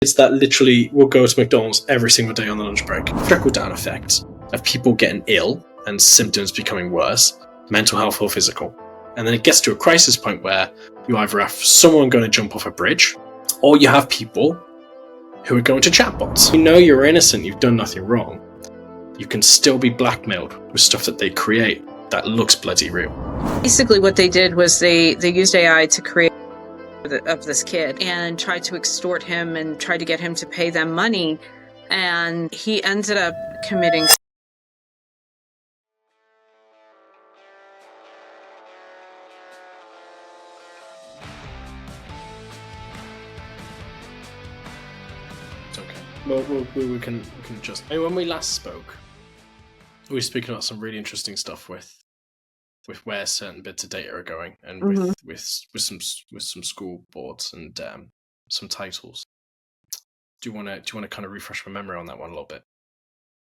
It's that literally will go to McDonald's every single day on the lunch break. Trickle-down effect of people getting ill and symptoms becoming worse, mental health or physical. And then it gets to a crisis point where you either have someone going to jump off a bridge, or you have people who are going to chatbots. You know you're innocent, you've done nothing wrong. You can still be blackmailed with stuff that they create that looks bloody real. Basically what they did was they used AI to create of this kid and tried to extort him and tried to get him to pay them money, and he ended up committing. It's okay. Well, we can adjust. I mean, when we last spoke, we were speaking about some really interesting stuff with where certain bits of data are going, and with some school boards and some titles. Do you want to kind of refresh my memory on that one a little bit?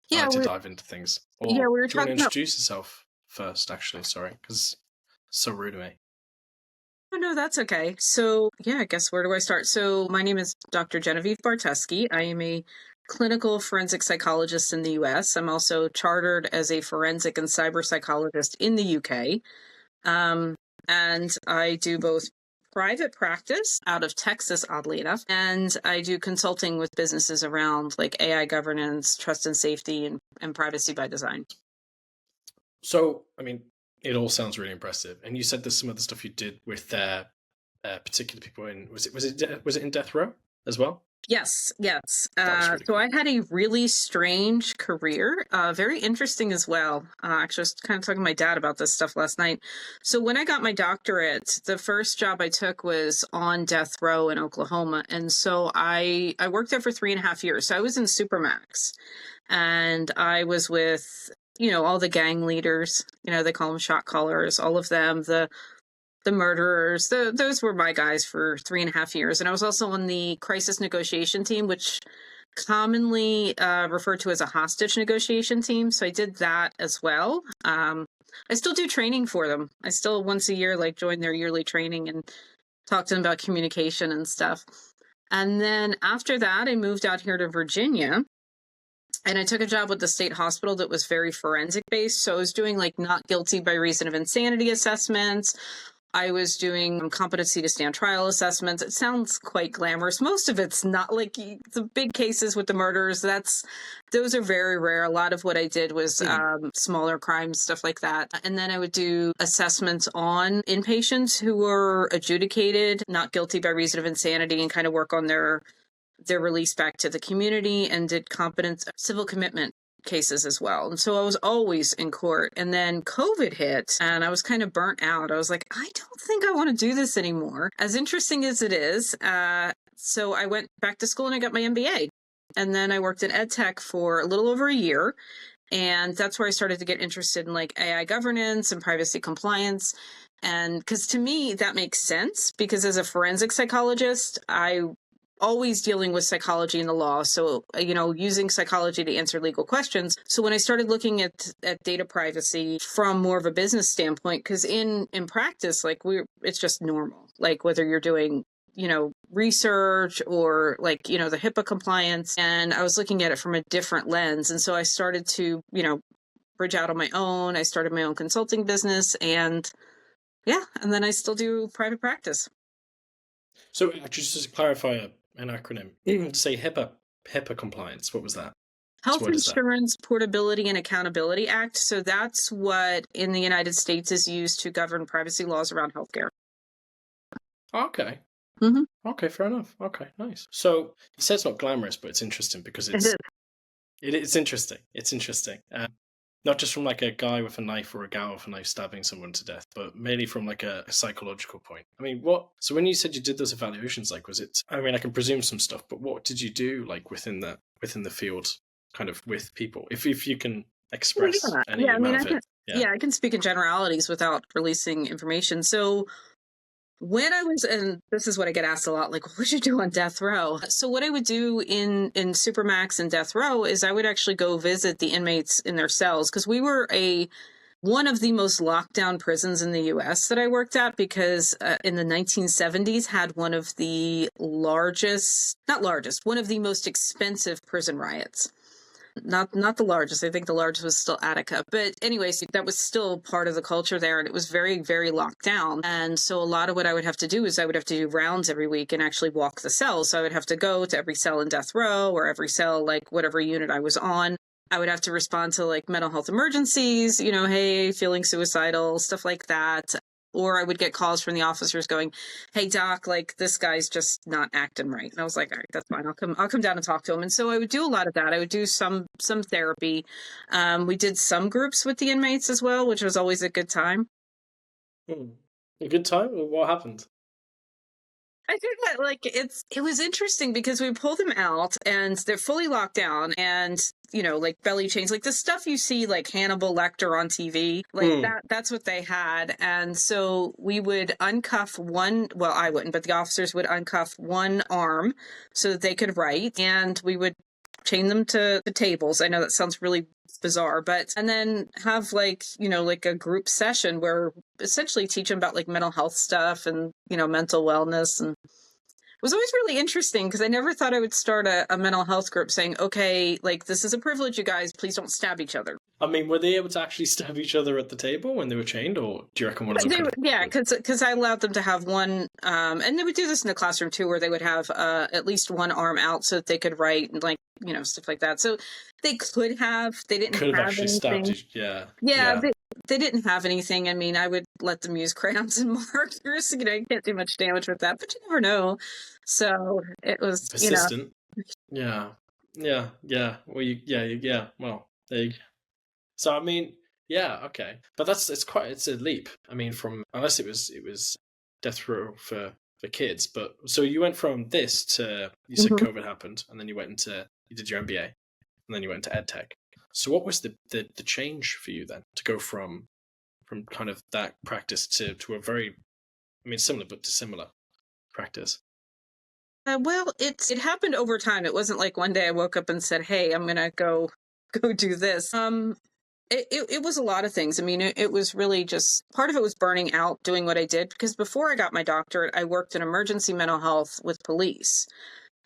Yeah, I like to dive into things. Or yeah, we were do you want talking to about. introduce yourself first? Actually, sorry, because it's so rude of me. Oh, no, that's okay. So, yeah, I guess where do I start? So, my name is Dr. Genevieve Bartuski. I am a clinical forensic psychologist in the US. I'm also chartered as a forensic and cyberpsychologist in the UK. And I do both private practice out of Texas, oddly enough, and I do consulting with businesses around like AI governance, trust and safety, and privacy by design. So, I mean, it all sounds really impressive. And you said there's some other stuff you did with particular people in was it in death row as well? Yes. Really So cool. I had a really strange career, very interesting as well. Actually, I was kind of talking to my dad about this stuff last night. So when I got my doctorate, the first job I took was on death row in Oklahoma. And so I worked there for 3.5 years. So I was in Supermax, and I was with, all the gang leaders, they call them shot callers, all of them, the murderers. Those were my guys for 3.5 years. And I was also on the crisis negotiation team, which commonly referred to as a hostage negotiation team. So I did that as well. I still do training for them. I still once a year join their yearly training and talk to them about communication and stuff. And then after that, I moved out here to Virginia. And I took a job with the state hospital that was very forensic based. So I was doing not guilty by reason of insanity assessments. I was doing competency to stand trial assessments. It sounds quite glamorous. Most of it's not the big cases with the murders. Those are very rare. A lot of what I did was smaller crimes, stuff like that. And then I would do assessments on inpatients who were adjudicated not guilty by reason of insanity and kind of work on their release back to the community, and did competent civil commitment cases as well. And so I was always in court. And then COVID hit and I was kind of burnt out. I was like, I don't think I want to do this anymore, as interesting as it is. So I went back to school and I got my MBA. And then I worked in ed tech for a little over a year. And that's where I started to get interested in AI governance and privacy compliance. And because to me, that makes sense, because as a forensic psychologist, I always dealing with psychology and the law. So, using psychology to answer legal questions. So when I started looking at data privacy from more of a business standpoint, because in practice, it's just normal, whether you're doing, research or the HIPAA compliance. And I was looking at it from a different lens. And so I started to, bridge out on my own. I started my own consulting business, and then I still do private practice. So just to clarify an acronym, to say HIPAA compliance, what was that? Health Insurance Portability and Accountability Act. So that's what in the United States is used to govern privacy laws around healthcare. Okay. Mm-hmm. Okay, fair enough. Okay, nice. So it says not glamorous, but it's interesting because it's interesting. It's interesting. Not just from a guy with a knife or a gal with a knife stabbing someone to death, but mainly from a psychological point. I mean, so when you said you did those evaluations, was it, I mean, I can presume some stuff, but what did you do within the field, kind of with people, if you can express any amount of it? Yeah, I can speak in generalities without releasing information. So when I was, and this is what I get asked a lot, what would you do on death row? So what I would do in Supermax and death row is I would actually go visit the inmates in their cells, because we were a one of the most locked down prisons in the US that I worked at, because in the 1970s had one of the largest, not largest, one of the most expensive prison riots. Not the largest. I think the largest was still Attica. But anyways, that was still part of the culture there, and it was very, very locked down. And so a lot of what I would have to do is I would have to do rounds every week and actually walk the cells. So I would have to go to every cell in death row or every cell, like whatever unit I was on. I would have to respond to like mental health emergencies, hey, feeling suicidal, stuff like that. Or I would get calls from the officers going, "Hey doc, like this guy's just not acting right." And I was like, "All right, that's fine. I'll come down and talk to him." And so I would do a lot of that. I would do some therapy. We did some groups with the inmates as well, which was always a good time. A good time? What happened? I think that it was interesting because we pull them out and they're fully locked down and like belly chains, like the stuff you see like Hannibal Lecter on TV, like that's what they had. And so we would uncuff one, well, I wouldn't, but the officers would uncuff one arm so that they could write, and we would chain them to the tables. I know that sounds really bizarre, and then have like a group session where essentially teach them about like mental health stuff and mental wellness. And it was always really interesting because I never thought I would start a mental health group saying, okay, like this is a privilege, you guys, please don't stab each other. I mean, were they able to actually stab each other at the table when they were chained, or do you reckon one of them? Yeah, because I allowed them to have one, and they would do this in the classroom too, where they would have at least one arm out so that they could write and like stuff like that. So they could have, they didn't could have actually anything. Stabbed each, yeah. They didn't have anything. I mean, I would let them use crayons and markers. You can't do much damage with that, but you never know. So it was persistent. Yeah. Well, Well, there you go. So I mean, yeah, okay, but it's a leap. I mean, from unless it was death row for kids, but so you went from this to you said COVID happened, and then you did your MBA, and then you went to ed tech. So what was the change for you then to go from kind of that practice to a very, I mean, similar but dissimilar practice? Well, it happened over time. It wasn't like one day I woke up and said, "Hey, I'm gonna go do this." It was a lot of things. I mean, it was really just part of it was burning out doing what I did, because before I got my doctorate, I worked in emergency mental health with police.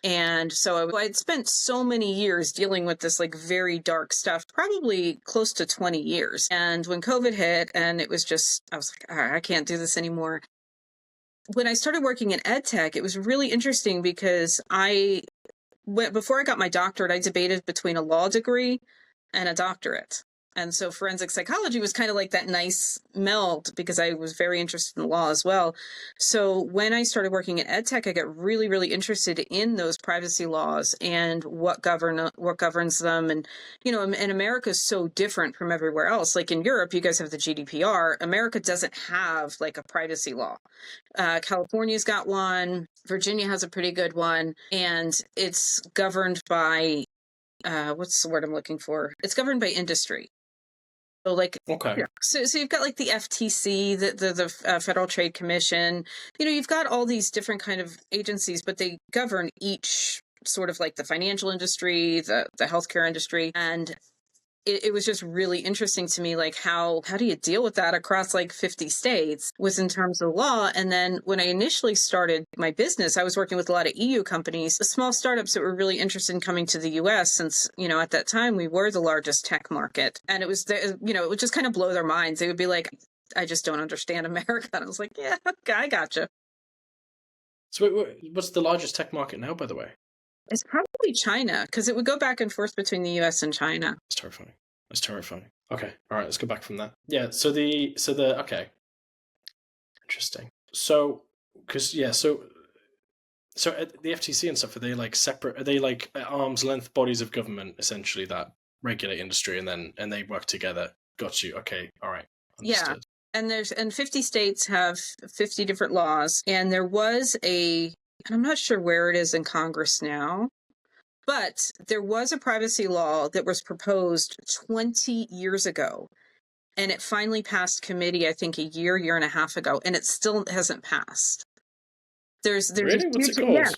And so I'd spent so many years dealing with this like very dark stuff, probably close to 20 years. And when COVID hit and it was just, I was like, all right, I can't do this anymore. When I started working in ed tech, it was really interesting because before I got my doctorate, I debated between a law degree and a doctorate. And so forensic psychology was kind of like that nice meld because I was very interested in law as well. So when I started working in ed tech, I got really, really interested in those privacy laws and what governs them. And, and America is so different from everywhere else. Like in Europe, you guys have the GDPR. America doesn't have like a privacy law. California's got one. Virginia has a pretty good one. And it's governed by, what's the word I'm looking for? It's governed by industry. So okay. Yeah. So you've got like the FTC, the Federal Trade Commission, you've got all these different kind of agencies, but they govern each sort of like the financial industry, the healthcare industry. And it was just really interesting to me, like how do you deal with that across like 50 states was in terms of law. And then when I initially started my business, I was working with a lot of EU companies, small startups that were really interested in coming to the US since, at that time we were the largest tech market. And it was, it would just kind of blow their minds. They would be like, I just don't understand America. And I was like, yeah, okay, I gotcha. So what's the largest tech market now, by the way? It's probably China, because it would go back and forth between the US and China. That's terrifying. Okay. All right. Let's go back from that. Yeah. Okay. Interesting. So at the FTC and stuff, are they like separate? Are they like at arm's length bodies of government essentially that regulate industry and they work together? Got you. Okay. All right. Understood. Yeah. And 50 states have 50 different laws. And there was and I'm not sure where it is in Congress now, but there was a privacy law that was proposed 20 years ago, and it finally passed committee, I think a year and a half ago, and it still hasn't passed. There's really? What's it called? Yeah.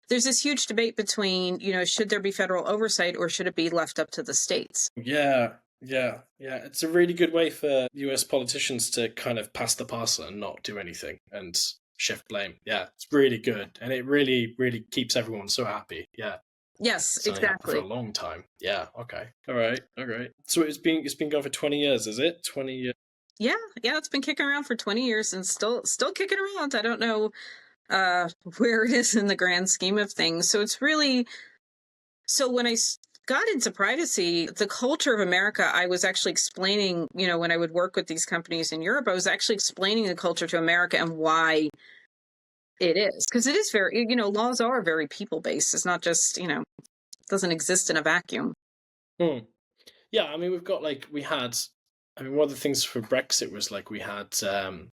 There's this huge debate between, should there be federal oversight or should it be left up to the states? Yeah. Yeah, yeah. It's a really good way for US politicians to kind of pass the parcel and not do anything and shift blame. Yeah, it's really good. And it really, really keeps everyone so happy. Yeah. Yes, It's only happened for exactly. a long time. Yeah, okay. All right, all right. So it's been going for 20 years, is it? 20 years. Yeah, yeah, it's been kicking around for 20 years and still kicking around. I don't know where it is in the grand scheme of things. So it's really so when got into privacy, the culture of America, I was actually explaining, when I would work with these companies in Europe, I was actually explaining the culture to America and why it is. Because it is very, laws are very people based. It's not just, doesn't exist in a vacuum. Hmm. Yeah, I mean, one of the things for Brexit was like we had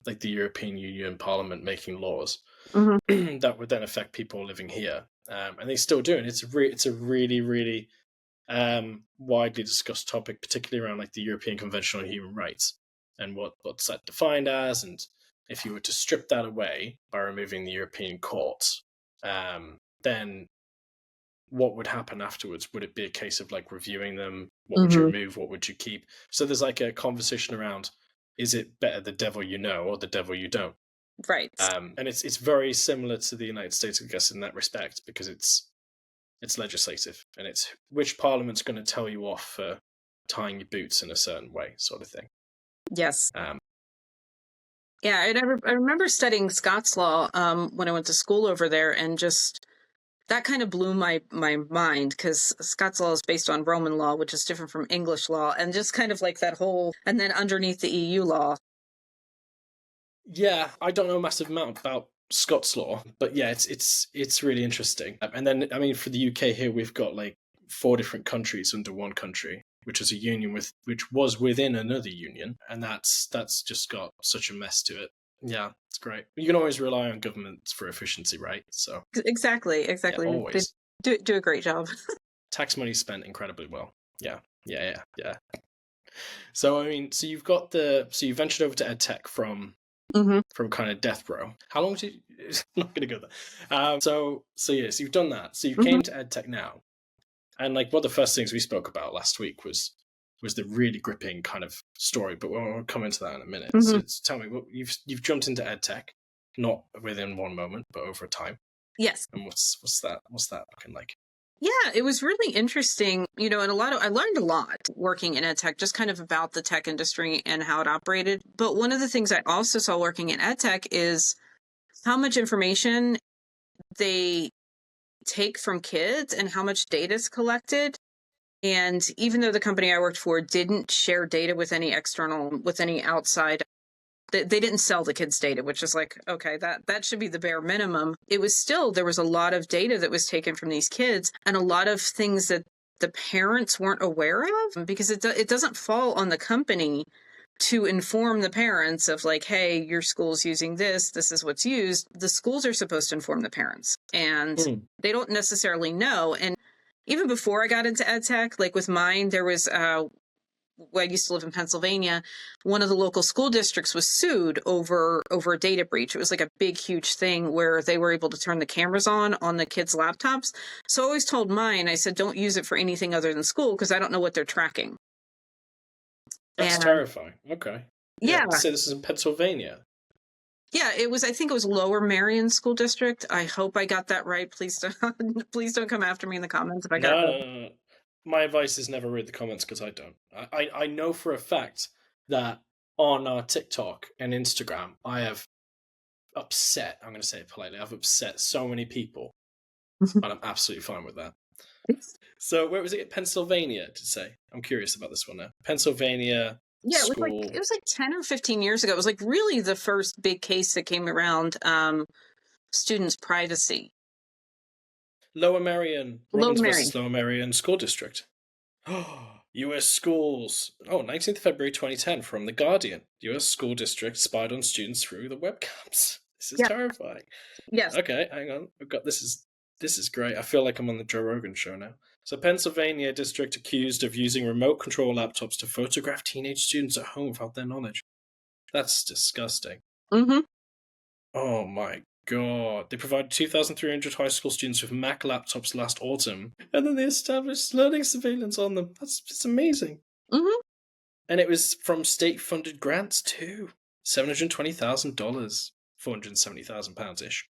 like the European Union Parliament making laws Hmm. that would then affect people living here, and they still do. And it's a really, really widely discussed topic, particularly around like the European Convention on Human Rights and what's that defined as, and if you were to strip that away by removing the European courts, then what would happen afterwards? Would it be a case of like reviewing them? What would you Hmm. remove? What would you keep? So there's like a conversation around: is it better the devil you know or the devil you don't? Right. And it's very similar to the United States, I guess, in that respect, because it's legislative and it's which parliament's going to tell you off for tying your boots in a certain way, sort of thing. Yes. Um, Yeah, I remember studying Scots law when I went to school over there, and just that kind of blew my mind because Scots law is based on Roman law, which is different from English law, and just kind of like that whole, and then underneath the EU law. yeah, I don't know a massive amount about Scots law, but yeah, it's really interesting. And then I mean, for the UK here, we've got like 4 different countries under one country, which is a union which was within another union, and that's just got such a mess to it. Yeah, it's great. You can always rely on governments for efficiency, right? So Exactly, yeah, exactly. They always. do a great job. Tax money spent incredibly well. Yeah, yeah, yeah, yeah. So I mean, so you ventured over to EdTech Hmm. from kind of death row. How long did you? I'm not going to go there. So yes, you've done that. So you Hmm. came to EdTech now, and like one of the first things we spoke about last week was the really gripping kind of story. But we'll come into that in a minute. Hmm. So tell me, what you've jumped into EdTech, not within one moment, but over time. Yes. And what's that looking like? Yeah, it was really interesting, and I learned a lot working in ed tech, just kind of about the tech industry and how it operated. But one of the things I also saw working in ed tech is how much information they take from kids and how much data is collected. And even though the company I worked for didn't share data with with any outside, they didn't sell the kids' data, which is like, okay, that should be the bare minimum. It was still, there was a lot of data that was taken from these kids and a lot of things that the parents weren't aware of because it doesn't fall on the company to inform the parents of like, hey, your school's using this is what's used. The schools are supposed to inform the parents and Hmm. they don't necessarily know. And even before I got into ed tech, like with mine, there was I used to live in Pennsylvania. One of the local school districts was sued over a data breach. It was like a big, huge thing where they were able to turn the cameras on the kids' laptops. So I always told mine, I said, don't use it for anything other than school because I don't know what they're tracking. That's And terrifying. Okay. Yeah. yeah, So this is in Pennsylvania. yeah, I think it was Lower Marion School District. I hope I got that right. Please don't, please don't come after me in the comments if I got it No, wrong. no, no, no. My advice is never read the comments because I don't. I know for a fact that on our TikTok and Instagram, I have upset, I'm going to say it politely, I've upset so many people, and I'm absolutely fine with that. So, where was it? Pennsylvania, to say? I'm curious about this one now. Pennsylvania Yeah, it school. was like 10 or 15 years ago. It was like really the first big case that came around students' privacy. Lower Marion, Lower Robbins Marion. versus Lower Marion School District. US schools. Oh, 19th February 2010 from The Guardian. US school district spied on students through the webcams. This is Yeah. terrifying. Yes. Okay, hang on. We've got this is great. I feel like I'm on the Joe Rogan show now. So Pennsylvania district accused of using remote control laptops to photograph teenage students at home without their knowledge. That's disgusting. Mm-hmm. Oh my god. They provided 2,300 high school students with Mac laptops last autumn, and then they established learning surveillance on them. It's amazing. Mm-hmm. And it was from state-funded grants too. $720,000, £470,000-ish.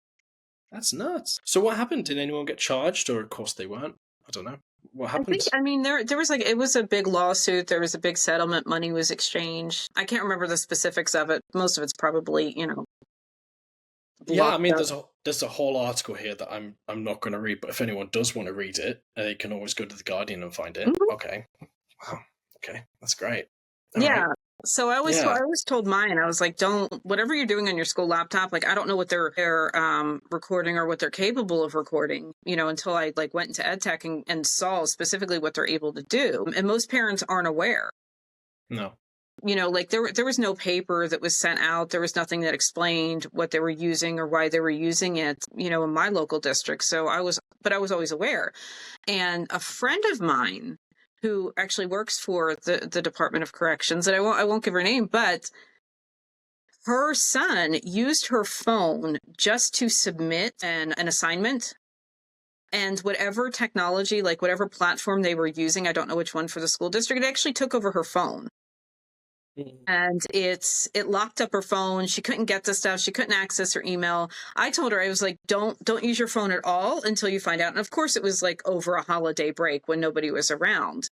That's nuts. So what happened? Did anyone get charged? Or of course they weren't. I don't know. What happened? I mean, there was it was a big lawsuit. There was a big settlement. Money was exchanged. I can't remember the specifics of it. Most of it's probably, Yeah, I mean, there's a whole article here that I'm not going to read, but if anyone does want to read it, they can always go to The Guardian and find it. Mm-hmm. Okay. Wow. Okay, that's great. All right. So I always told mine, I was like, don't, whatever you're doing on your school laptop, like, I don't know what they're recording or what they're capable of recording, until I went into ed tech and saw specifically what they're able to do. And most parents aren't aware. No. There was no paper that was sent out. There was nothing that explained what they were using or why they were using it, in my local district. So I was always aware. And a friend of mine who actually works for the Department of Corrections, and I won't give her name, but her son used her phone just to submit an assignment. And whatever technology, whatever platform they were using, I don't know which one for the school district, it actually took over her phone. And it locked up her phone. She couldn't get the stuff. She couldn't access her email. I told her, I was like, don't use your phone at all until you find out. And of course, it was over a holiday break when nobody was around,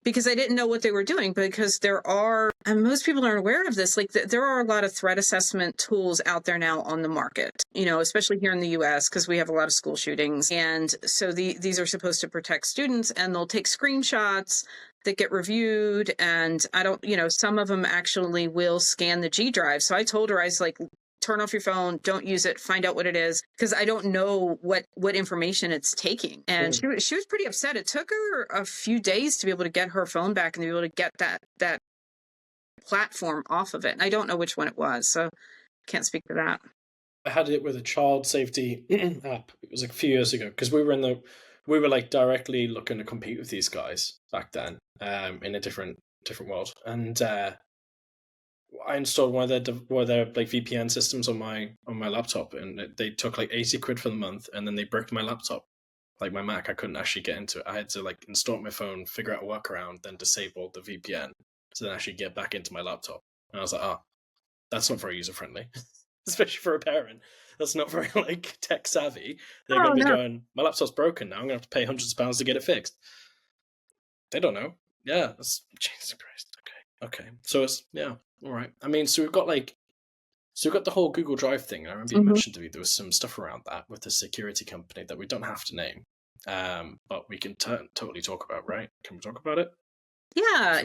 because I didn't know what they were doing. Because and most people aren't aware of this, there are a lot of threat assessment tools out there now on the market, especially here in the US, because we have a lot of school shootings. And so these are supposed to protect students, and they'll take screenshots that get reviewed. And some of them actually will scan the G drive. So I told her, I was like, turn off your phone, don't use it, find out what it is, because I don't know what information it's taking. And she was pretty upset. It took her a few days to be able to get her phone back and to be able to get that platform off of it. And I don't know which one it was, so can't speak to that. I had it with a child safety app. It was a few years ago, because we were directly looking to compete with these guys back then, in a different world. And I installed one of their VPN systems on my laptop, and they took £80 for the month, and then they bricked my laptop. My Mac, I couldn't actually get into it. I had to install my phone, figure out a workaround, then disable the VPN to then actually get back into my laptop. And I was like, that's not very user friendly, especially for a parent. That's not very tech savvy. They're going to be going, my laptop's broken now. I'm going to have to pay hundreds of pounds to get it fixed. They don't know. Yeah, that's Jesus Christ. Okay. So it's all right. I mean, so we've got the whole Google Drive thing. I remember you mentioned to me there was some stuff around that with the security company that we don't have to name, but we can totally talk about, right? Can we talk about it? Yeah.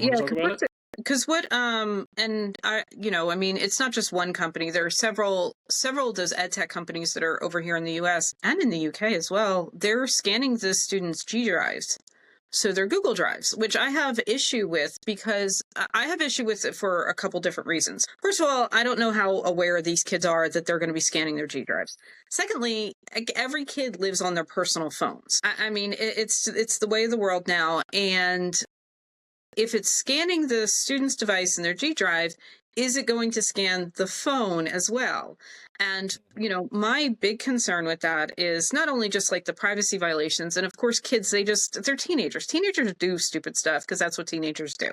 Because and I, I mean, it's not just one company. There are several of those ed tech companies that are over here in the US and in the UK as well. They're scanning the students' G drives. So they're Google Drives, which I have issue with, because I have issue with it for a couple different reasons. First of all, I don't know how aware these kids are that they're going to be scanning their G Drives. Secondly, every kid lives on their personal phones. I mean, it's the way of the world now. And if it's scanning the student's device in their G Drive, is it going to scan the phone as well? And, my big concern with that is not only just the privacy violations, and of course, kids, they're teenagers. Teenagers do stupid stuff because that's what teenagers do.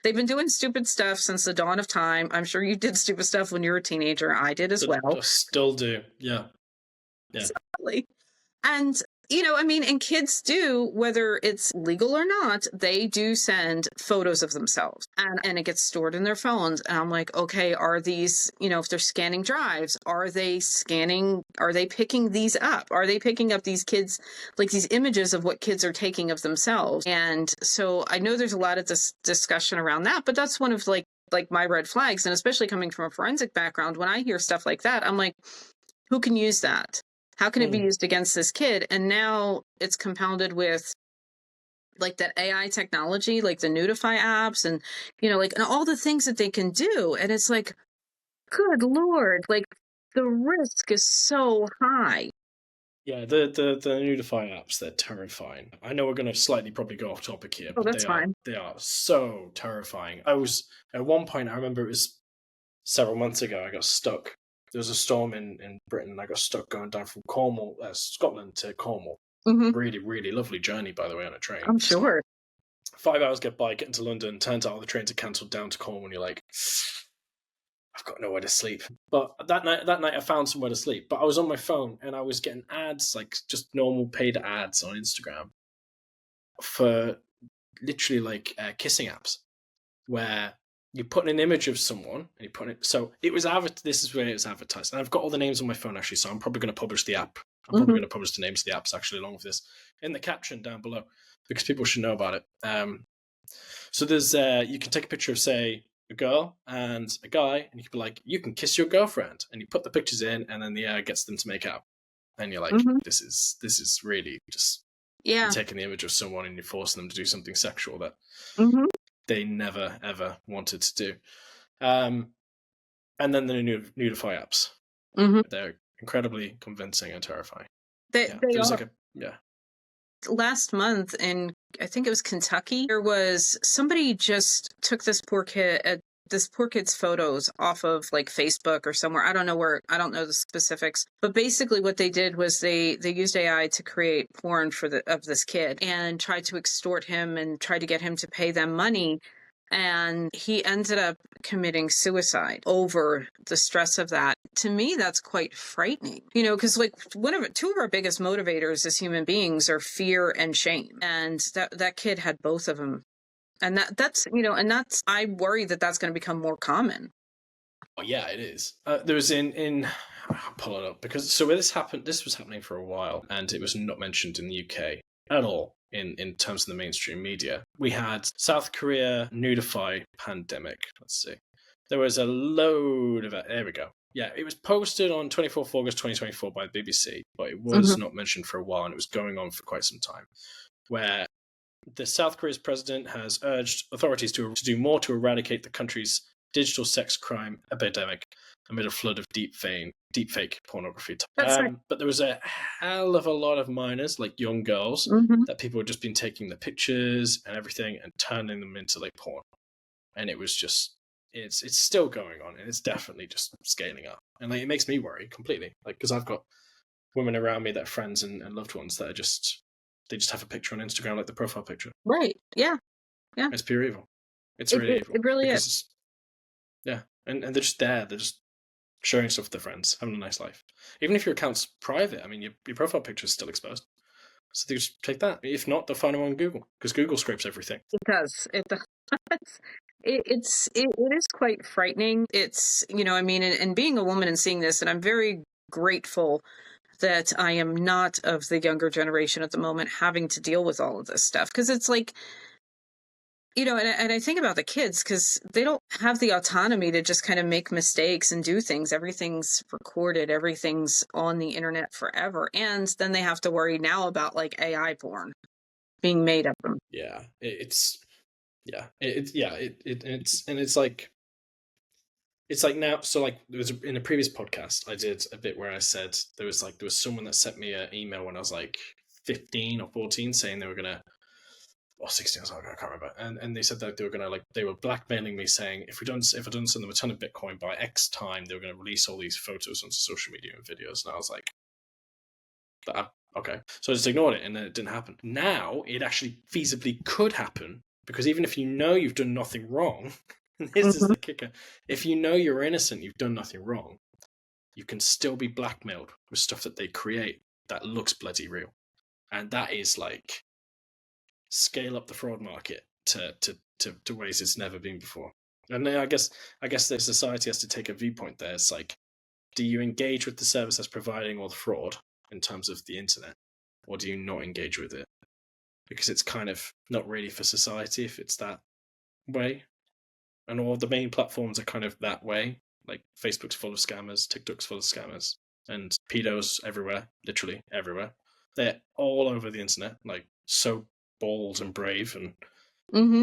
They've been doing stupid stuff since the dawn of time. I'm sure you did stupid stuff when you were a teenager. I did as well. Still do. Yeah. Exactly. And I mean, and kids do, whether it's legal or not, they do send photos of themselves, and it gets stored in their phones. And I'm like, okay, are these, if they're scanning drives, are they picking these up? Are they picking up these kids, these images of what kids are taking of themselves? And so I know there's a lot of this discussion around that, but that's one of my red flags. And especially coming from a forensic background, when I hear stuff like that, I'm like, who can use that? How can it be used against this kid? And now it's compounded with that AI technology, the Notify apps, and and all the things that they can do. And it's good Lord, the risk is so high. Yeah, the Notify apps, they're terrifying. I know we're going to slightly probably go off topic here, but that's fine. They are so terrifying. I was, at one point, I remember it was several months ago, I got stuck. There was a storm in Britain, and I got stuck going down from Scotland to Cornwall. Mm-hmm. Really, really lovely journey, by the way, on a train. I'm sure. 5 hours get by, getting to London, turns out all the trains are cancelled down to Cornwall, and you're like, I've got nowhere to sleep. But that night I found somewhere to sleep. But I was on my phone and I was getting ads, like just normal paid ads on Instagram for literally like kissing apps, where you put an image of someone and you put it. So it was this is where it was advertised, and I've got all the names on my phone actually. So I'm probably going to publish the app. I'm probably going to publish the names of the apps actually along with this in the caption down below, because people should know about it. So there's you can take a picture of, say, a girl and a guy, and you can be like, you can kiss your girlfriend, and you put the pictures in, and then the AI gets them to make out, and you're like, this is really just you're taking the image of someone and you're forcing them to do something sexual that they never ever wanted to do. And then the nudify apps, they're incredibly convincing and terrifying. They are. Yeah. Last month in, I think it was Kentucky, there was somebody just took this poor kid's photos off of like Facebook or somewhere. I don't know the specifics, but basically what they did was they used AI to create porn of this kid and tried to extort him and tried to get him to pay them money. And he ended up committing suicide over the stress of that. To me, that's quite frightening, because like two of our biggest motivators as human beings are fear and shame. And that kid had both of them. And that's I worry that that's going to become more common. Oh yeah, it is. There was I'll pull it up, because so where this was happening for a while, and it was not mentioned in the UK at all in terms of the mainstream media. We had South Korea nudify pandemic. Let's see. There was a load of it. There we go. Yeah, it was posted on 24th August 2024 by the BBC, but it was not mentioned for a while, and it was going on for quite some time, where the South Korea's president has urged authorities to do more to eradicate the country's digital sex crime epidemic amid a flood of deepfake pornography. But there was a hell of a lot of minors, like young girls, that people had just been taking the pictures and everything and turning them into like porn. And it was just, it's still going on, and it's definitely just scaling up. And like, it makes me worry completely, like, because I've got women around me that are friends and loved ones that are they just have a picture on Instagram, like the profile picture. Right. Yeah. Yeah. It's pure evil. It's really evil. It really is. Yeah. And they're just there. They're just sharing stuff with their friends, having a nice life. Even if your account's private, I mean, your profile picture is still exposed. So they just take that. If not, they'll find them on Google, because Google scrapes everything. It does. It does. It is quite frightening. It's, and being a woman and seeing this, and I'm very grateful that I am not of the younger generation at the moment having to deal with all of this stuff. Because it's like, and I think about the kids, because they don't have the autonomy to just kind of make mistakes and do things. Everything's recorded. Everything's on the internet forever. And then they have to worry now about like AI porn being made of them. Yeah, it's now. So like, there was in a previous podcast I did a bit where I said there was someone that sent me an email when I was like 15 or 14 saying they were gonna, or 16 or something, I can't remember, and they said that they were blackmailing me, saying if I don't send them a ton of Bitcoin by X time, they were going to release all these photos onto social media and videos. And I was like, okay, so I just ignored it, and then it didn't happen. Now it actually feasibly could happen, because even if you know you've done nothing wrong, and this is the kicker, if you know you're innocent, you've done nothing wrong, you can still be blackmailed with stuff that they create that looks bloody real. And that is like, scale up the fraud market to ways it's never been before. And then I guess the society has to take a viewpoint there. It's like, do you engage with the service that's providing all the fraud in terms of the internet, or do you not engage with it? Because it's kind of not really for society if it's that way. And all the main platforms are kind of that way. Like, Facebook's full of scammers, TikTok's full of scammers, and pedos everywhere, literally everywhere. They're all over the internet, like, so bold and brave, and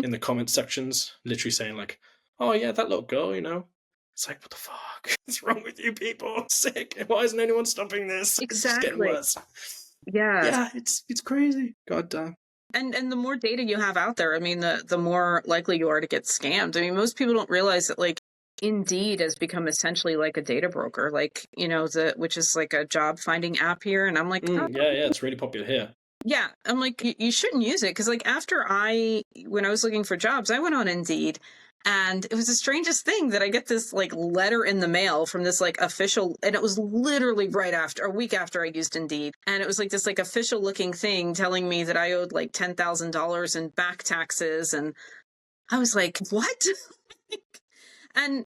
in the comment sections literally saying like, oh yeah, that little girl, it's like, what the fuck is wrong with you people? Sick. Why isn't anyone stopping this? Exactly. It's getting worse. Yeah, it's crazy. God damn. And the more data you have out there, I mean, the more likely you are to get scammed. I mean, most people don't realize that, like, Indeed has become essentially like a data broker, like, which is like a job finding app here. And I'm like, yeah, it's really popular here. Yeah, I'm like, you shouldn't use it because, like, when I was looking for jobs, I went on Indeed, and it was the strangest thing that I get this like letter in the mail from this like official, and it was literally a week after I used Indeed, and it was like this like official looking thing telling me that I owed like $10,000 in back taxes, and I was like, what? And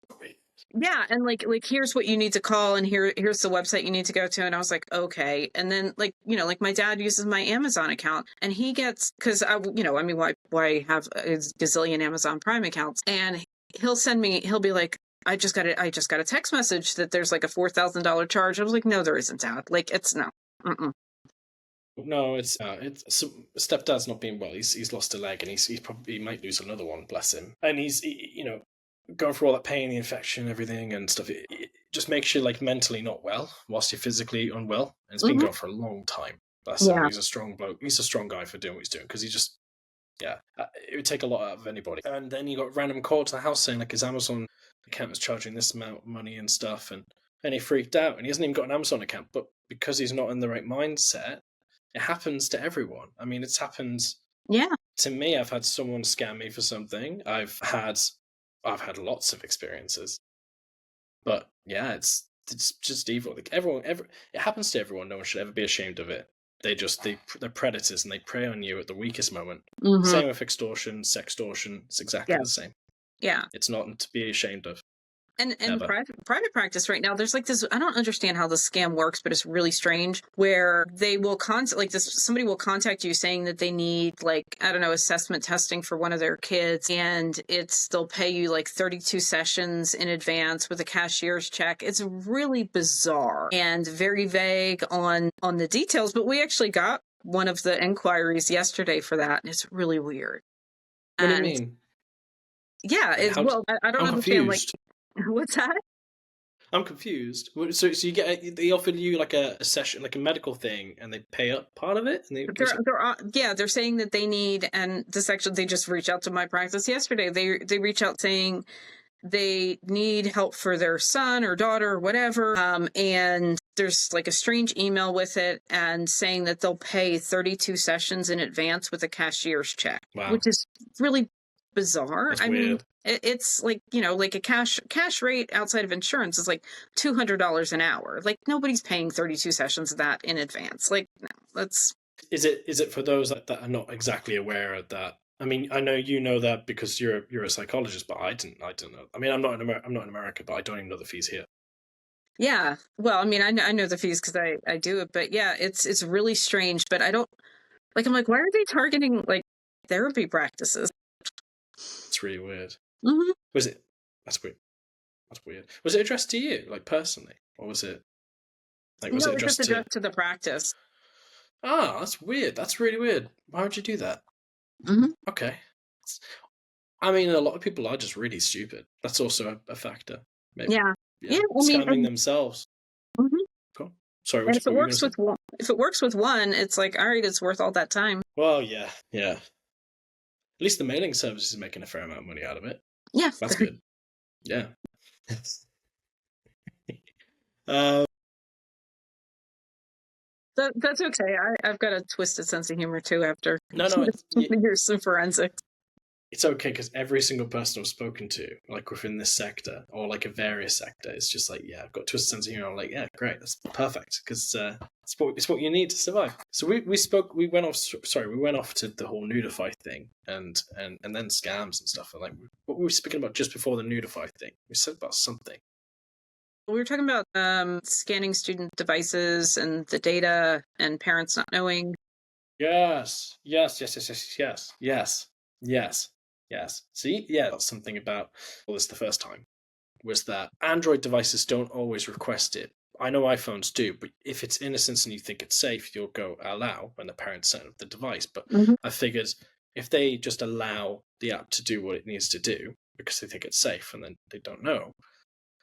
yeah, and like here's what you need to call, and here's the website you need to go to, and I was like, okay. And then like like my dad uses my Amazon account, and he gets, because I mean, why have a gazillion Amazon Prime accounts, and he'll be like, I just got a text message that there's like a $4,000 charge. I was like, no, there isn't, Dad. Like, it's no. Mm-mm. No, it's so stepdad's not being well. He's lost a leg, and he might lose another one. Bless him. And he's going through all that pain, the infection, everything, and stuff. It just makes you like mentally not well whilst you're physically unwell. And it's been going for a long time. Bless him. He's a strong bloke. He's a strong guy for doing what he's doing, because he just it would take a lot out of anybody. And then you got random call to the house saying like his Amazon account was charging this amount of money and stuff, and he freaked out, and he hasn't even got an Amazon account, but because he's not in the right mindset. It happens to everyone. I mean, it's happened to me. I've had someone scam me for something. I've had lots of experiences. But yeah, it's just evil. Like it happens to everyone. No one should ever be ashamed of it. They're predators, and they prey on you at the weakest moment. Mm-hmm. Same with extortion, sextortion. It's exactly the same. Yeah. It's not to be ashamed of. And private practice right now, there's like this, I don't understand how this scam works, but it's really strange, where they will somebody will contact you saying that they need like, I don't know, assessment testing for one of their kids, and they'll pay you like 32 sessions in advance with a cashier's check. It's really bizarre and very vague on the details, but we actually got one of the inquiries yesterday for that, and it's really weird. What do you mean? Yeah, I don't understand. Like, what's that? I'm confused. So they offered you like a session, like a medical thing, and they pay up part of it. And they're saying that they need, and this actually, they just reached out to my practice yesterday. They reach out saying they need help for their son or daughter or whatever, and there's like a strange email with it, and saying that they'll pay 32 sessions in advance with a cashier's check, which is really bizarre. I mean, it's like, like a cash rate outside of insurance is like $200 an hour. Like, nobody's paying 32 sessions of that in advance. Like, no, that's. Is it for those that are not exactly aware of that? I mean, I know you know that because you're a psychologist, but I didn't know. I mean, I'm not in America, but I don't even know the fees here. Yeah, well, I mean, I know the fees because I do it, but yeah, it's really strange. But I don't like. I'm like, why are they targeting like therapy practices? It's really weird. Mm-hmm. Was it? That's weird. That's weird. Was it addressed to you, like personally, or was it? Like, was it addressed to the practice? Ah, that's weird. That's really weird. Why would you do that? Mm-hmm. Okay. I mean, a lot of people are just really stupid. That's also a factor. Maybe. Yeah. Scamming themselves. Mm-hmm. Cool. Sorry. If it works with one, it's like, all right, it's worth all that time. Well, yeah. At least the mailing service is making a fair amount of money out of it. Yeah. That's good. Yeah. That's okay. I've got a twisted sense of humor too after years of forensics. It's okay, because every single person I've spoken to, like within this sector or like a various sector, it's just like, yeah, I've got a twisted sense of humor. I'm like, yeah, great, that's perfect, because it's what you need to survive. So we went off to the whole Nudify thing and then scams and stuff. And like, what were we speaking about just before the Nudify thing? We said about something. We were talking about scanning student devices and the data and parents not knowing. Yes. See, yeah, that's something about all this the first time, was that Android devices don't always request it. I know iPhones do, but if it's innocent and you think it's safe, you'll go allow when the parents set up the device. But I figured if they just allow the app to do what it needs to do because they think it's safe and then they don't know,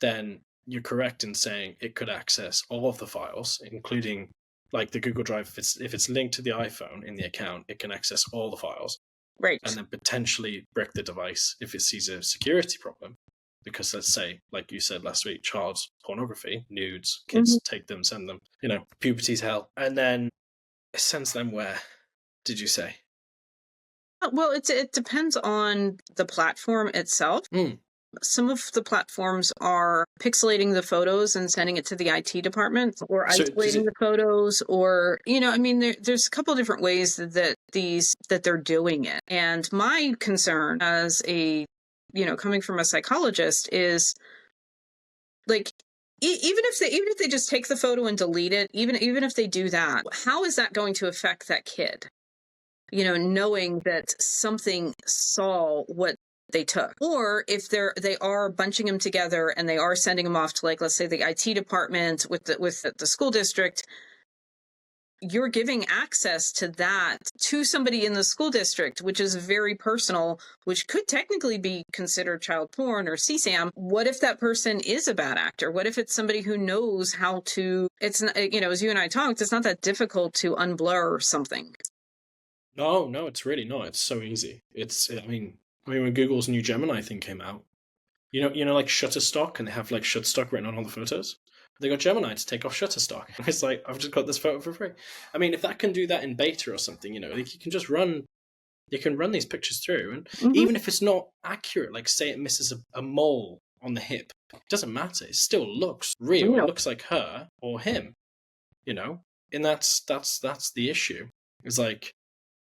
then you're correct in saying it could access all of the files, including like the Google Drive. If it's linked to the iPhone in the account, it can access all the files. Right. And then potentially brick the device if it sees a security problem. Because let's say, like you said last week, child pornography, nudes, kids take them, send them, puberty's hell. And then it sends them where? did you say? Well, it depends on the platform itself. Mm. Some of the platforms are pixelating the photos and sending it to the IT department, or So does isolating it? the photos, or, I mean, there's a couple different ways that they're doing it. And my concern as coming from a psychologist is, like, even if they just take the photo and delete it, even if they do that, how is that going to affect that kid? Knowing that something saw what they took. Or if they are bunching them together and they are sending them off to, like, let's say the IT department with the school district, you're giving access to that to somebody in the school district, which is very personal, which could technically be considered child porn or CSAM. What if that person is a bad actor? What if it's somebody who knows how to, it's not, as you and I talked, it's not that difficult to unblur something. No, it's really not. It's so easy. I mean, when Google's new Gemini thing came out, like Shutterstock, and they have like Shutterstock written on all the photos. They got Gemini to take off Shutterstock. It's like, I've just got this photo for free. I mean, if that can do that in beta or something, like, you can run these pictures through, and even if it's not accurate, like say it misses a mole on the hip, it doesn't matter. It still looks real. It looks like her or him, and that's the issue. It's like,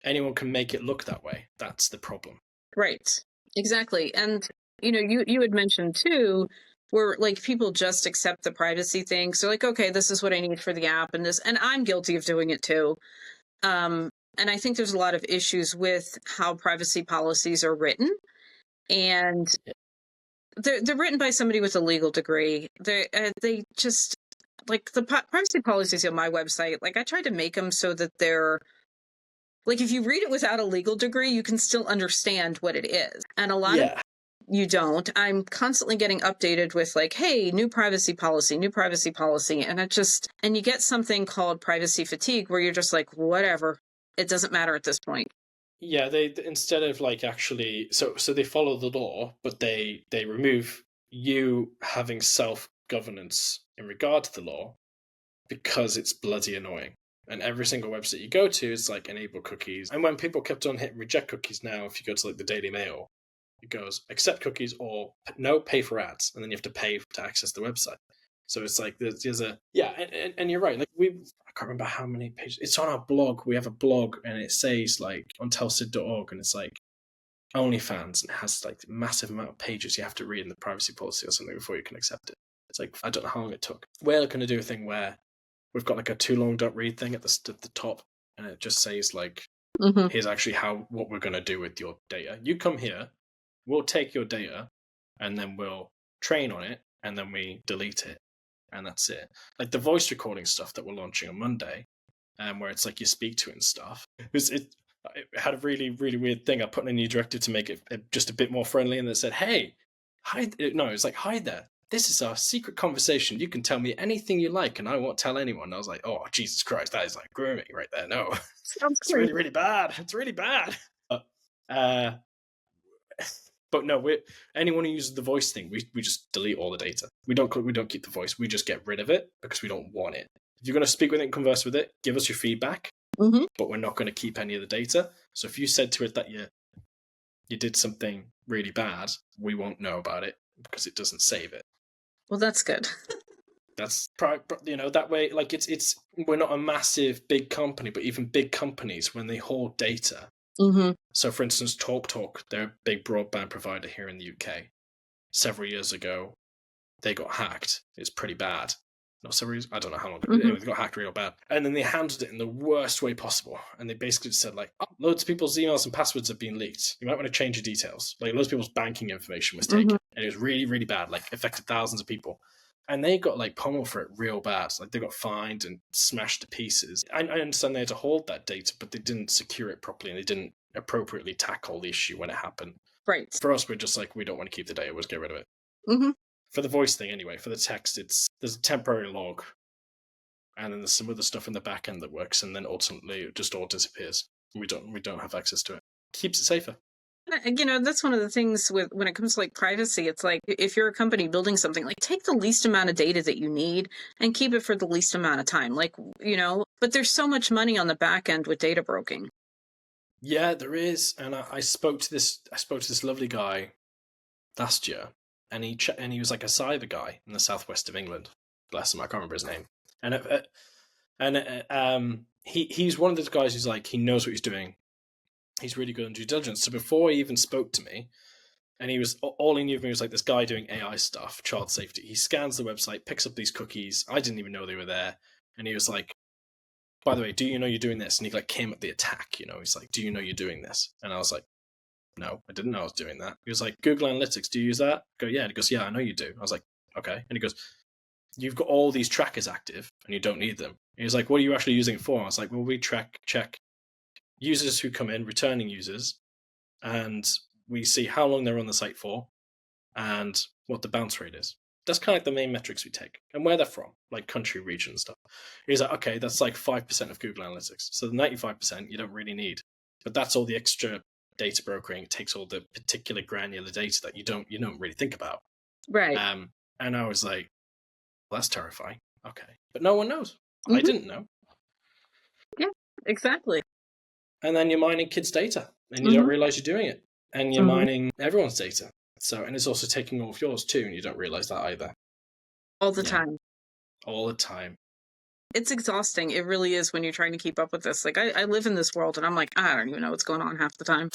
anyone can make it look that way. That's the problem. Right. Exactly. And, you had mentioned too, where, like, people just accept the privacy thing. So, like, okay, this is what I need for the app, and I'm guilty of doing it too. And I think there's a lot of issues with how privacy policies are written. And they're written by somebody with a legal degree. They just, like, the privacy policies on my website, like, I tried to make them so that they're, like, if you read it without a legal degree, you can still understand what it is. And a lot of you don't. I'm constantly getting updated with, like, hey, new privacy policy. And you get something called privacy fatigue, where you're just like, whatever, it doesn't matter at this point. Yeah, they, instead of like actually, so they follow the law, but they remove you having self-governance in regard to the law, because it's bloody annoying. And every single website you go to is like, enable cookies. And when people kept on hitting reject cookies, now if you go to like the Daily Mail, it goes accept cookies or no, pay for ads, and then you have to pay to access the website. So it's like there's a and you're right. Like, I can't remember how many pages. It's on our blog. We have a blog, and it says like on tellsid.org, and it's like OnlyFans, and it has like a massive amount of pages you have to read in the privacy policy or something before you can accept it. It's like, I don't know how long it took. We're going to do a thing where we've got like a too long don't read thing at the top, and it just says like, here's actually what we're going to do with your data. You come here, we'll take your data, and then we'll train on it, and then we delete it, and that's it. Like the voice recording stuff that we're launching on Monday, where it's like you speak to it and stuff. It had a really, really weird thing. I put in a new directive to make it just a bit more friendly, and it said, hey, hi. No, it's like, hi there. This is our secret conversation. You can tell me anything you like, and I won't tell anyone. And I was like, oh, Jesus Christ, that is like grooming right there. No, it's really, really bad. It's really bad. But no, anyone who uses the voice thing, we just delete all the data. We don't keep the voice. We just get rid of it because we don't want it. If you're going to speak with it and converse with it, give us your feedback. But we're not going to keep any of the data. So if you said to it that you did something really bad, we won't know about it because it doesn't save it. Well, that's good. That's that way. Like, it's we're not a massive big company, but even big companies, when they hoard data. So, for instance, TalkTalk, they're a big broadband provider here in the UK. Several years ago, they got hacked. It's pretty bad. Not several years, I don't know how long. Anyway, they got hacked real bad. And then they handled it in the worst way possible. And they basically just said, like, oh, loads of people's emails and passwords have been leaked. You might want to change your details. Like, loads of people's banking information was taken. And it was really, really bad. Like, affected thousands of people. And they got, like, pummeled for it real bad. Like, they got fined and smashed to pieces. I understand they had to hold that data, but they didn't secure it properly, and they didn't appropriately tackle the issue when it happened. Right. For us, we're just like, we don't want to keep the data. We'll just get rid of it. For the voice thing, anyway, for the text, there's a temporary log, and then there's some other stuff in the back end that works, and then ultimately it just all disappears. We don't have access to it. Keeps it safer. That's one of the things when it comes to like privacy. It's like, if you're a company building something, like, take the least amount of data that you need and keep it for the least amount of time. Like, but there's so much money on the back end with data broking. Yeah, there is. And I spoke to this lovely guy last year, and he was like a cyber guy in the southwest of England. Bless him, I can't remember his name. And he's one of those guys who's like, he knows what he's doing. He's really good on due diligence. So before he even spoke to me, and all he knew of me was like this guy doing AI stuff, child safety. He scans the website, picks up these cookies. I didn't even know they were there, and he was like, "By the way, do you know you're doing this?" And he like came at the attack. He's like, "Do you know you're doing this?" And I was like, "No, I didn't know I was doing that." He was like, "Google Analytics, do you use that?" I go, "Yeah." And he goes, "Yeah, I know you do." I was like, "Okay." And he goes, "You've got all these trackers active, and you don't need them." And he's like, "What are you actually using it for?" I was like, "Well, we check users who come in, returning users, and we see how long they're on the site for and what the bounce rate is. That's kind of like the main metrics we take and where they're from, like country, region stuff." He's like, "Okay, that's like 5% of Google Analytics. So the 95% you don't really need. But that's all the extra data brokering. It takes all the particular granular data that you don't really think about." Right. And I was like, well, that's terrifying. Okay. But no one knows. Mm-hmm. I didn't know. Yeah, exactly. And then you're mining kids' data and you don't realize you're doing it. And you're mining everyone's data. So, and it's also taking all of yours too, and you don't realize that either. All the time. All the time. It's exhausting. It really is when you're trying to keep up with this. Like, I live in this world, and I'm like, I don't even know what's going on half the time.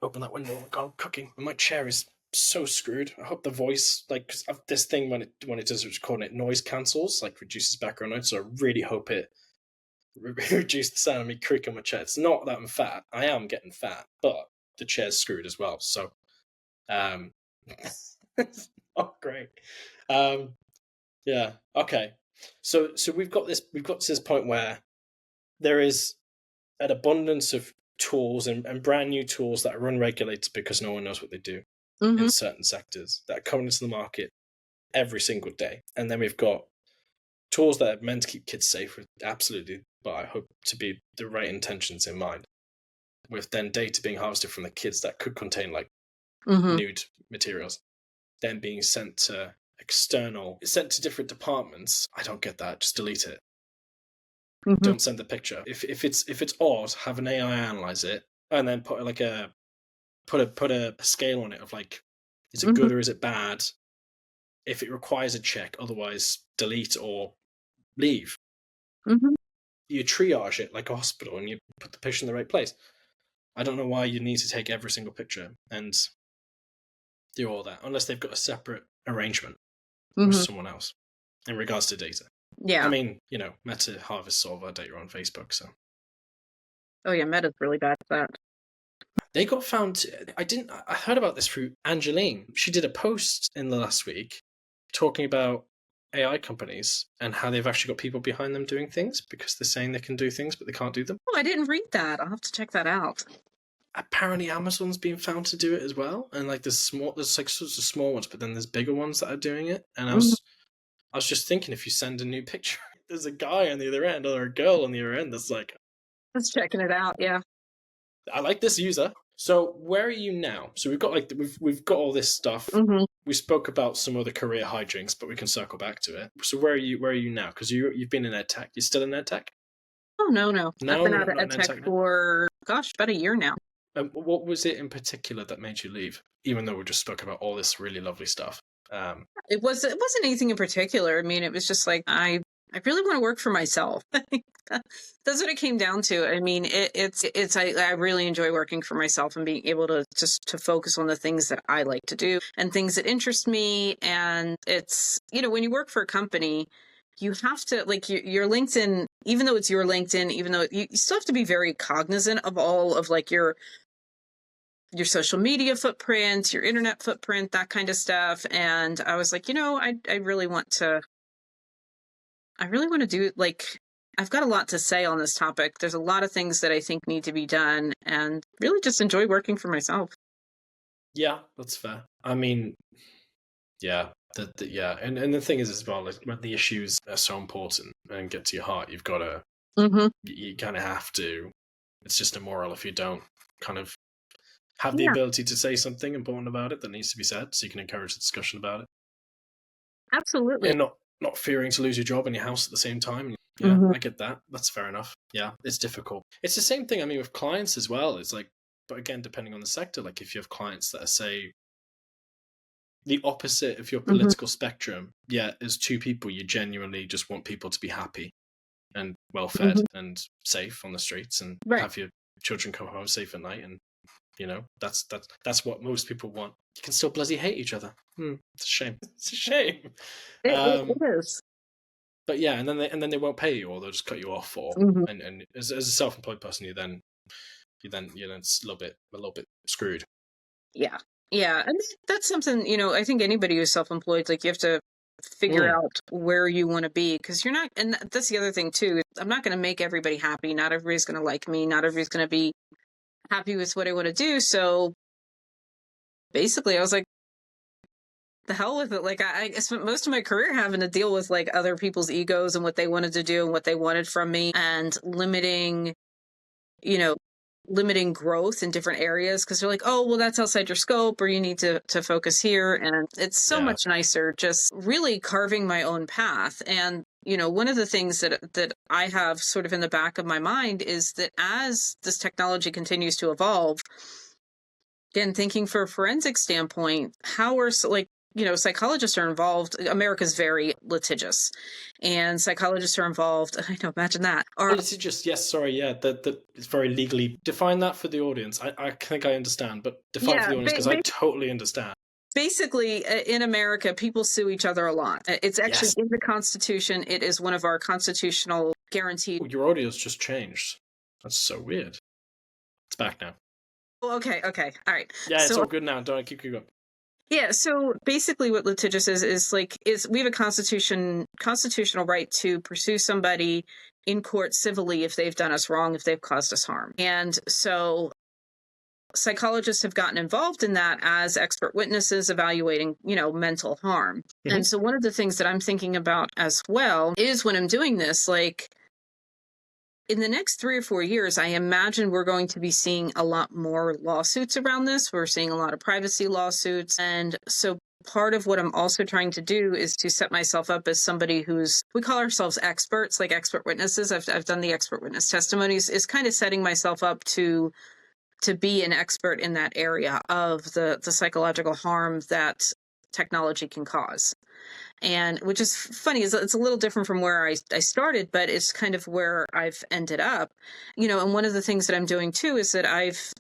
Open that window. I'm cooking. My chair is so screwed. I hope the voice, like, cause this thing when it does record, it noise cancels, like reduces background noise. So I really hope it reduces the sound of me creaking my chair. It's not that I'm fat. I am getting fat, but the chair's screwed as well. So, it's not great. Yeah. Okay. So we've got to this point where there is an abundance of tools and brand new tools that are unregulated because no one knows what they do in certain sectors that are coming into the market every single day. And then we've got tools that are meant to keep kids safe, absolutely, but I hope to be the right intentions in mind, with then data being harvested from the kids that could contain like nude materials, then being sent to different departments. I don't get that. Just delete it. Don't send the picture. If it's odd, have an AI analyze it and then put like a scale on it of like, is it good or is it bad? If it requires a check, otherwise delete or leave. You triage it like a hospital and you put the picture in the right place. I don't know why you need to take every single picture and do all that unless they've got a separate arrangement with someone else in regards to data. Yeah. I mean, Meta harvests all of our data on Facebook, so. Oh yeah, Meta's really bad at that. They got found. I heard about this through Angeline. She did a post in the last week talking about AI companies and how they've actually got people behind them doing things because they're saying they can do things, but they can't do them. Oh, I didn't read that. I'll have to check that out. Apparently Amazon's being found to do it as well. And like there's like sorts of small ones, but then there's bigger ones that are doing it. And I was just thinking, if you send a new picture, there's a guy on the other end or a girl on the other end that's like, just checking it out. Yeah. I like this user. So where are you now? So we've got we've got all this stuff. We spoke about some other career hijinks, but we can circle back to it. So where are you now? Because you've been in ed tech. You're still in ed tech? Oh no. I've been out of ed tech for about a year now. What was it in particular that made you leave? Even though we just spoke about all this really lovely stuff. It wasn't anything in particular. I mean, it was just like I really want to work for myself. That's what it came down to. I mean, I really enjoy working for myself and being able to just to focus on the things that I like to do and things that interest me. And it's, when you work for a company, you have to, like, your LinkedIn, even though it's your LinkedIn, even though you still have to be very cognizant of all of like your social media footprint, your internet footprint, that kind of stuff. And I was like, I really want to do, like, I've got a lot to say on this topic. There's a lot of things that I think need to be done and really just enjoy working for myself. Yeah, that's fair. I mean, yeah, yeah. And the thing is as well, like, when the issues are so important and get to your heart, you've got to, you kind of have to, it's just immoral if you don't kind of have the ability to say something important about it that needs to be said, so you can encourage the discussion about it. Absolutely. And not fearing to lose your job and your house at the same time. Yeah, I get that. That's fair enough. Yeah, it's difficult. It's the same thing, I mean, with clients as well. It's like, But again, depending on the sector, like if you have clients that are, say, the opposite of your political spectrum, as two people, you genuinely just want people to be happy and well fed and safe on the streets, and have your children come home safe at night, and that's what most people want. You can still bloody hate each other. It's a shame. It's a shame. It is. But yeah, and then they won't pay you, or they'll just cut you off, or and as a self-employed person, you're then it's a little bit screwed. Yeah, and that's something, I think anybody who's self-employed, like, you have to figure out where you want to be, because you're not, and that's the other thing too. I'm not going to make everybody happy. Not everybody's going to like me. Not everybody's going to be happy with what I want to do. So basically, I was like, the hell with it. Like, I spent most of my career having to deal with like other people's egos and what they wanted to do and what they wanted from me, and limiting growth in different areas, because they're like, oh, well, that's outside your scope, or you need to focus here. And it's so much nicer just really carving my own path. And one of the things that I have sort of in the back of my mind is that as this technology continues to evolve, again, thinking for a forensic standpoint, how are psychologists are involved. America's very litigious, and psychologists are involved. I know, imagine that. Litigious, yes, sorry, yeah. That it's very legally. Define that for the audience. I think I understand, but define for the audience, because I totally understand. Basically, in America, people sue each other a lot. It's actually in the Constitution. It is one of our constitutional guaranteed. Oh, your audio's just changed. That's so weird. It's back now. Oh, okay, all right. Yeah, it's all good now. Don't keep going. Yeah, so basically what litigious is we have a constitutional right to pursue somebody in court civilly if they've done us wrong, if they've caused us harm. And so psychologists have gotten involved in that as expert witnesses evaluating, mental harm. And so one of the things that I'm thinking about as well is, when I'm doing this, like, in the next 3 or 4 years, I imagine we're going to be seeing a lot more lawsuits around this. We're seeing a lot of privacy lawsuits. And so part of what I'm also trying to do is to set myself up as somebody we call ourselves experts, like expert witnesses. I've done the expert witness testimonies, is kind of setting myself up to be an expert in that area of the psychological harm that technology can cause. And which is funny, it's a little different from where I started, but it's kind of where I've ended up. And one of the things that I'm doing too is that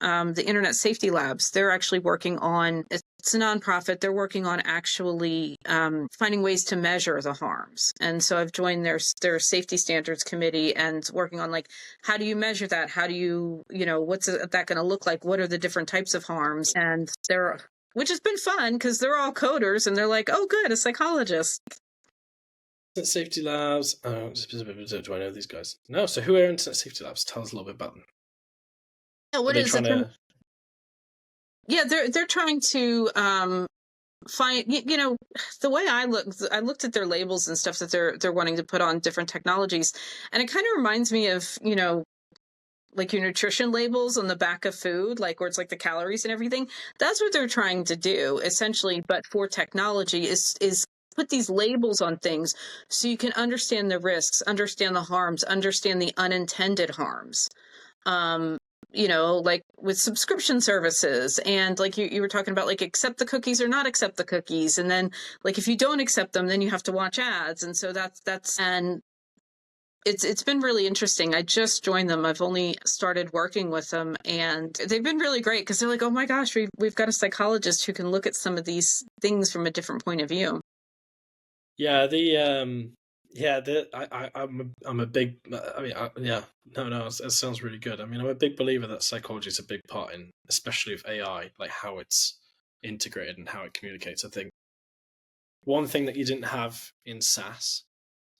the Internet Safety Labs, they're actually working on, it's a nonprofit, they're working on actually finding ways to measure the harms. And so I've joined their safety standards committee and working on, like, how do you measure that? How do you, what's that going to look like? What are the different types of harms? And which has been fun, because they're all coders, and they're like, oh, good, a psychologist. Internet Safety Labs. Do I know these guys? No. So who are Internet Safety Labs? Tell us a little bit about them. Yeah, what is it? Yeah, they're trying to find, the way I looked at their labels and stuff that they're wanting to put on different technologies, and it kind of reminds me of, like your nutrition labels on the back of food, like where it's like the calories and everything. That's what they're trying to do, essentially, but for technology, is put these labels on things so you can understand the risks, understand the harms, understand the unintended harms. Like with subscription services, and like you were talking about, like, accept the cookies or not accept the cookies. And then, like, if you don't accept them, then you have to watch ads. And so and it's been really interesting. I just joined them. I've only started working with them, and they've been really great, because they're like, oh my gosh, we've got a psychologist who can look at some of these things from a different point of view. Yeah, I'm a big. It sounds really good. I mean, I'm a big believer that psychology is a big part in, especially with AI, like how it's integrated and how it communicates. I think one thing that you didn't have in SaaS,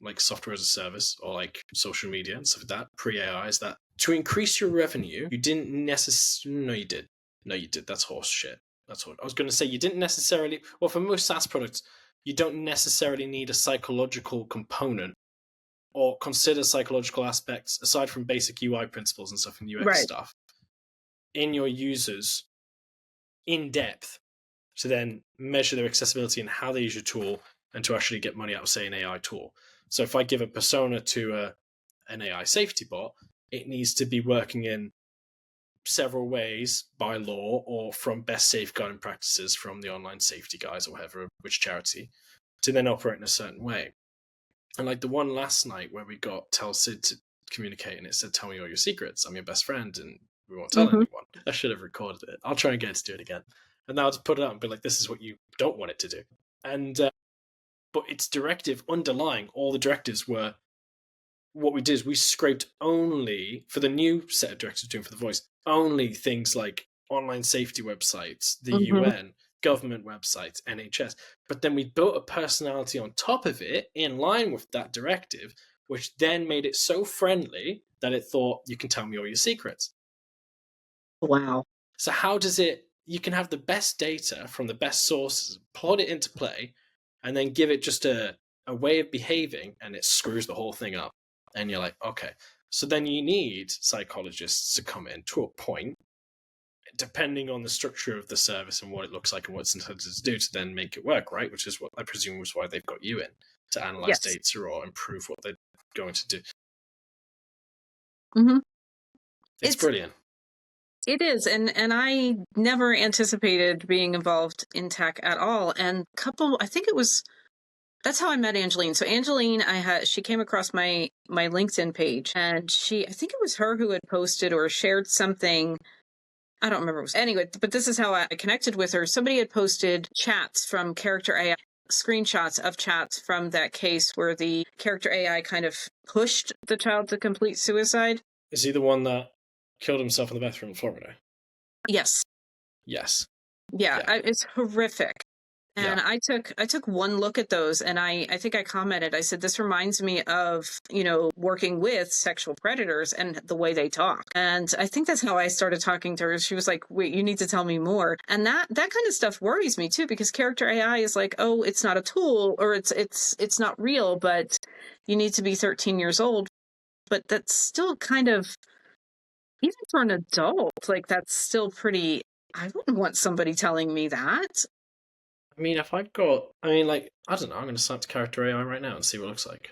like software as a service, or like social media and stuff like that, pre-AI, is that to increase your revenue, you didn't necessarily. No, you did. That's horse shit. That's what I was going to say. You didn't necessarily. Well, for most SaaS products, you don't necessarily need a psychological component or consider psychological aspects aside from basic UI principles and stuff and UX stuff in your users in depth to then measure their accessibility and how they use your tool, and to actually get money out of, say, an AI tool. So if I give a persona to an AI safety bot, it needs to be working in several ways by law or from best safeguarding practices from the online safety guys or whatever, which charity, to then operate in a certain way. And like the one last night where we got Tell Sid to communicate and it said, tell me all your secrets. I'm your best friend and we won't tell anyone. I should have recorded it. I'll try and get it to do it again. And now I'll just put it up and be like, this is what you don't want it to do. And, but its directive underlying all the directives were, what we did is we scraped only, for the new set of directives doing for the voice, only things like online safety websites, the UN, government websites, NHS. But then we built a personality on top of it in line with that directive, which then made it so friendly that it thought, you can tell me all your secrets. Wow. So how does it, you can have the best data from the best sources, plot it into play, and then give it just a way of behaving, and it screws the whole thing up. And you're like, okay. So then you need psychologists to come in to a point, depending on the structure of the service and what it looks like and what it's intended to do, to then make it work, right? Which is what I presume was why they've got you in, to analyze data or improve what they're going to do. It's brilliant. It is, and I never anticipated being involved in tech at all. And I think that's how I met Angeline. So Angeline, she came across my LinkedIn page, and I think it was her who had posted or shared something. I don't remember. Anyway, but this is how I connected with her. Somebody had posted chats from Character AI, screenshots of chats from that case where the Character AI kind of pushed the child to complete suicide. Is he the one that killed himself in the bathroom in Florida? Yes. Yes. Yeah. It's horrific. And I took one look at those, and I think I commented, I said, this reminds me of, working with sexual predators and the way they talk. And I think that's how I started talking to her. She was like, wait, you need to tell me more. And that kind of stuff worries me too, because Character AI is like, oh, it's not a tool, or it's not real, but you need to be 13 years old. But that's still kind of, even for an adult, like that's still pretty, I wouldn't want somebody telling me that. I mean, I don't know, I'm going to start to Character AI right now and see what it looks like.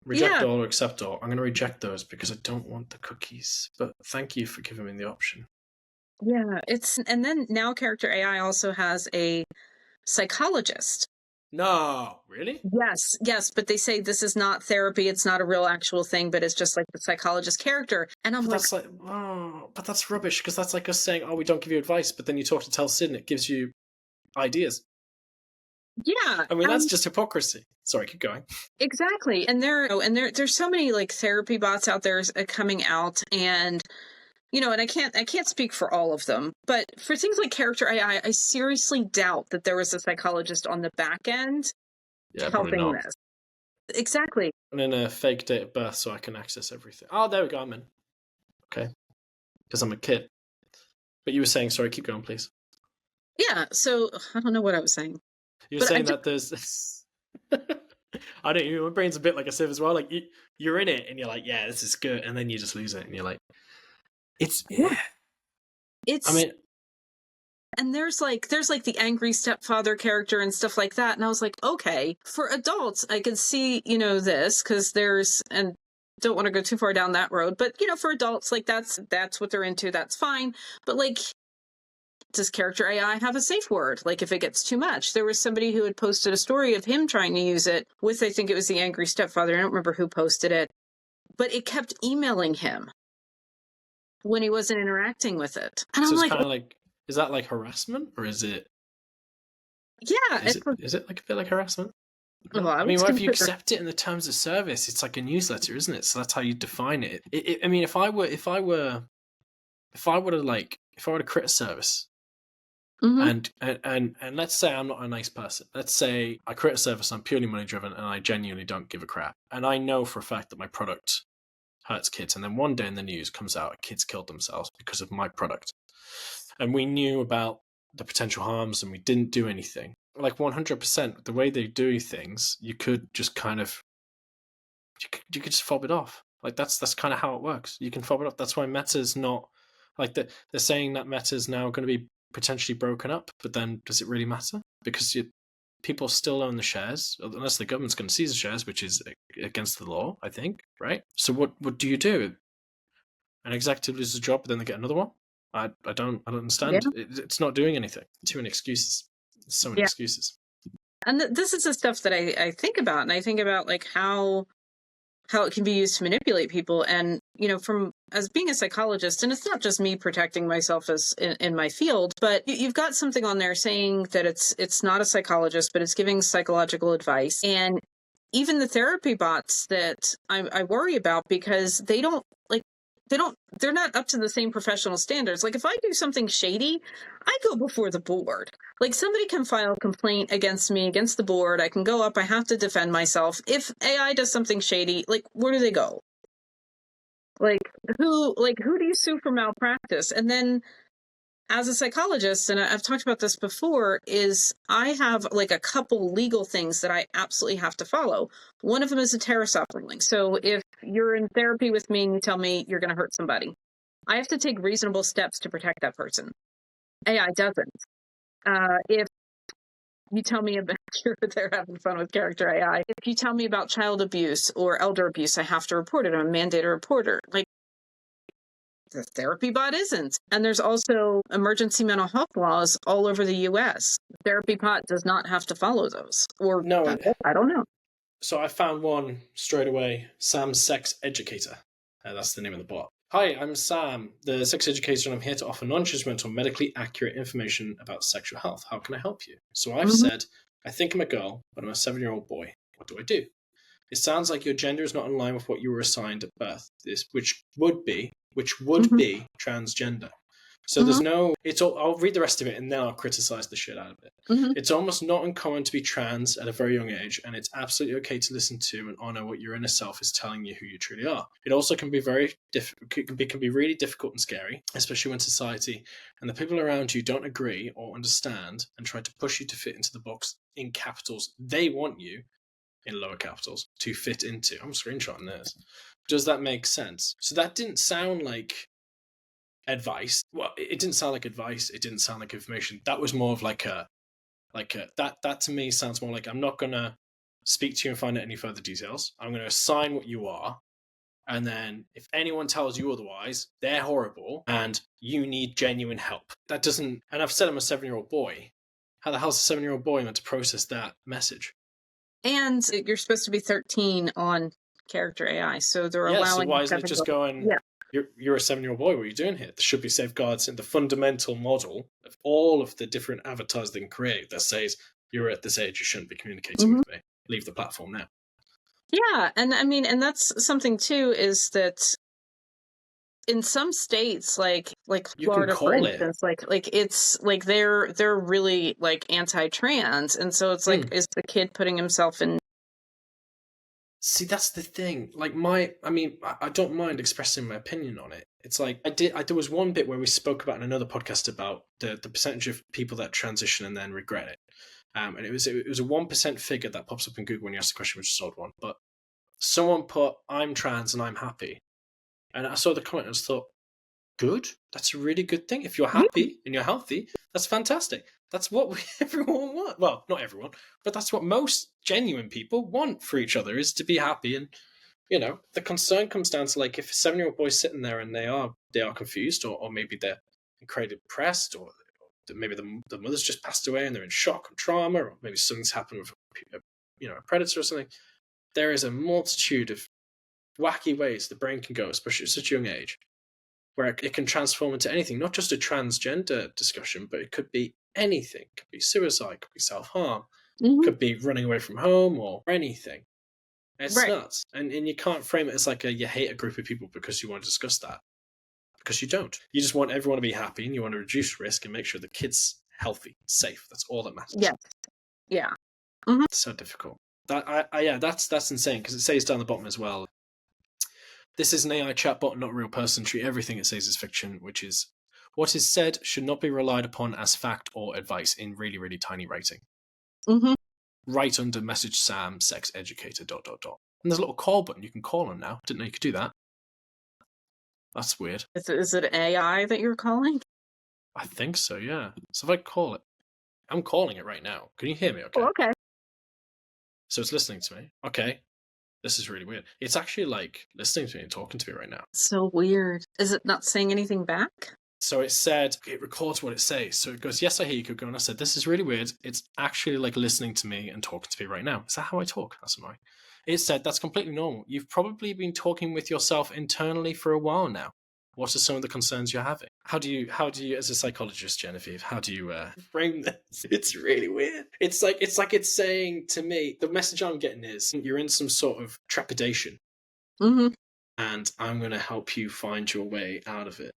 Reject all or accept all. I'm going to reject those because I don't want the cookies. But thank you for giving me the option. Yeah, and then now Character AI also has a psychologist. No, really? Yes, but they say this is not therapy. It's not a real actual thing, but it's just like the psychologist character. And I'm but that's rubbish, because that's like us saying, oh, we don't give you advice, but then you talk to Tell Sid and it gives you ideas. Yeah. I mean, that's just hypocrisy. Sorry, keep going. Exactly. And there's so many like therapy bots out there coming out, and and I can't speak for all of them, but for things like Character AI, I seriously doubt that there was a psychologist on the back end helping this. Exactly. And in a fake date of birth so I can access everything. Oh, there we go, I'm in. Okay. Because I'm a kid. But you were saying, sorry, keep going, please. Yeah, so I don't know what I was saying. You were saying that there's... I don't know, my brain's a bit like a sieve as well. Like, you're in it and you're like, yeah, this is good. And then you just lose it and you're like... And there's like the angry stepfather character and stuff like that. And I was like, okay, for adults, I can see, this, because and don't want to go too far down that road, but for adults, like that's what they're into. That's fine. But like, does Character AI have a safe word? Like if it gets too much? There was somebody who had posted a story of him trying to use it with, I think it was the angry stepfather. I don't remember who posted it, but it kept emailing him when he wasn't interacting with it. And so I'm it's kind of like, is that like harassment, or is it? Yeah. Is it like a bit like harassment? Well, I mean, what if you accept it in the terms of service? It's like a newsletter, isn't it? So that's how you define it. I mean, if I were to create a service, and let's say I'm not a nice person. Let's say I create a service, I'm purely money driven, and I genuinely don't give a crap. And I know for a fact that my product hurts kids. And then one day in the news comes out, kids killed themselves because of my product. And we knew about the potential harms and we didn't do anything. Like 100%, the way they do things, you could just kind of, you could just fob it off. Like that's kind of how it works. You can fob it off. That's why Meta's not, like they're saying that Meta's now going to be potentially broken up, but then does it really matter? Because people still own the shares, unless the government's going to seize the shares, which is against the law, I think, right? So what do you do? An executive loses a job, but then they get another one. I don't understand. Yeah. It's not doing anything. Too many excuses. So many Yeah. excuses. And this is the stuff that I think about, and I think about like how it can be used to manipulate people. And, from as being a psychologist, and it's not just me protecting myself as in my field, but you've got something on there saying that it's not a psychologist, but it's giving psychological advice. And even the therapy bots that I worry about, because they're not up to the same professional standards. Like if I do something shady, I go before the board. Like somebody can file a complaint against me, against the board. I can go up. I have to defend myself. If AI does something shady, like where do they go? Like who do you sue for malpractice? And then as a psychologist, and I've talked about this before, is I have like a couple legal things that I absolutely have to follow. One of them is a terror stop ruling. So if you're in therapy with me and you tell me you're going to hurt somebody, I have to take reasonable steps to protect that person. AI doesn't. If you tell me about you're there having fun with character AI, if you tell me about child abuse or elder abuse, I have to report it. I'm a mandated reporter. Like the therapy bot isn't. And there's also emergency mental health laws all over the US. Therapy bot does not have to follow those. Or No, I don't know. So I found one straight away. Sam, Sex Educator. That's the name of the bot. Hi, I'm Sam, the sex educator, and I'm here to offer non-judgmental, medically accurate information about sexual health. How can I help you? So I've said, I think I'm a girl, but I'm a 7-year-old boy. What do I do? It sounds like your gender is not in line with what you were assigned at birth, which would be transgender. So there's no, I'll read the rest of it and then I'll criticize the shit out of it. It's almost not uncommon to be trans at a very young age, and it's absolutely okay to listen to and honor what your inner self is telling you who you truly are. It also can be very can be really difficult and scary, especially when society and the people around you don't agree or understand and try to push you to fit into the box in capitals they want you, in lower capitals, to fit into. I'm screenshotting this. Does that make sense? So that didn't sound like advice. Well, it didn't sound like advice. It didn't sound like information. That was more of like a that to me sounds more like, I'm not gonna speak to you and find out any further details. I'm gonna assign what you are, and then if anyone tells you otherwise, they're horrible and you need genuine help. That doesn't. And I've said I'm a 7-year-old boy. How the hell's a 7-year-old boy meant to process that message? And you're supposed to be 13 on character AI, so they're allowing. So why isn't it just going? Yeah. You're a 7-year-old boy. What are you doing here? There should be safeguards in the fundamental model of all of the different avatars they can create that says you're at this age, you shouldn't be communicating with me. Leave the platform now. Yeah, and I mean, and that's something too, is that in some states, like Florida, for instance, like it's like they're really like anti-trans, and so it's like, is the kid putting himself in? See, that's the thing. Like I don't mind expressing my opinion on it. It's like there was one bit where we spoke about in another podcast about the percentage of people that transition and then regret it. And it was a 1% figure that pops up in Google when you ask the question, which is an odd one. But someone put, I'm trans and I'm happy. And I saw the comment and I just thought, good. That's a really good thing. If you're happy and you're healthy, that's fantastic. That's what everyone wants. Well, not everyone, but that's what most genuine people want for each other, is to be happy. And, the concern comes down to, like, if a 7-year-old boy's sitting there and they are confused, or maybe they're incredibly depressed, or maybe the mother's just passed away and they're in shock and trauma, or maybe something's happened with a predator or something. There is a multitude of wacky ways the brain can go, especially at such a young age, where it can transform into anything, not just a transgender discussion, but it could be anything. It could be suicide, could be self-harm, could be running away from home, or anything. It's nuts. And you can't frame it as like you hate a group of people because you want to discuss that. Because you don't. You just want everyone to be happy, and you want to reduce risk and make sure the kid's healthy, safe. That's all that matters. Yeah. Yeah. It's so difficult. That's insane, because it says down the bottom as well, this is an AI chatbot, not a real person. Treat everything it says as fiction, which is what is said should not be relied upon as fact or advice, in really, really tiny writing. Right under message Sam, sex educator, ... And there's a little call button you can call on now. Didn't know you could do that. That's weird. Is it AI that you're calling? I think so, yeah. So if I call it, I'm calling it right now. Can you hear me okay? Oh, okay. So it's listening to me. Okay. This is really weird. It's actually like listening to me and talking to me right now. So weird. Is it not saying anything back? So it said, it records what it says. So it goes, yes, I hear you, Coco. And I said, this is really weird. It's actually like listening to me and talking to me right now. Is that how I talk? That's annoying. It said, that's completely normal. You've probably been talking with yourself internally for a while now. What are some of the concerns you're having? How do you, as a psychologist, Genevieve, how do you frame this? It's really weird. It's like it's saying to me, the message I'm getting is, you're in some sort of trepidation. Mm-hmm. And I'm going to help you find your way out of it.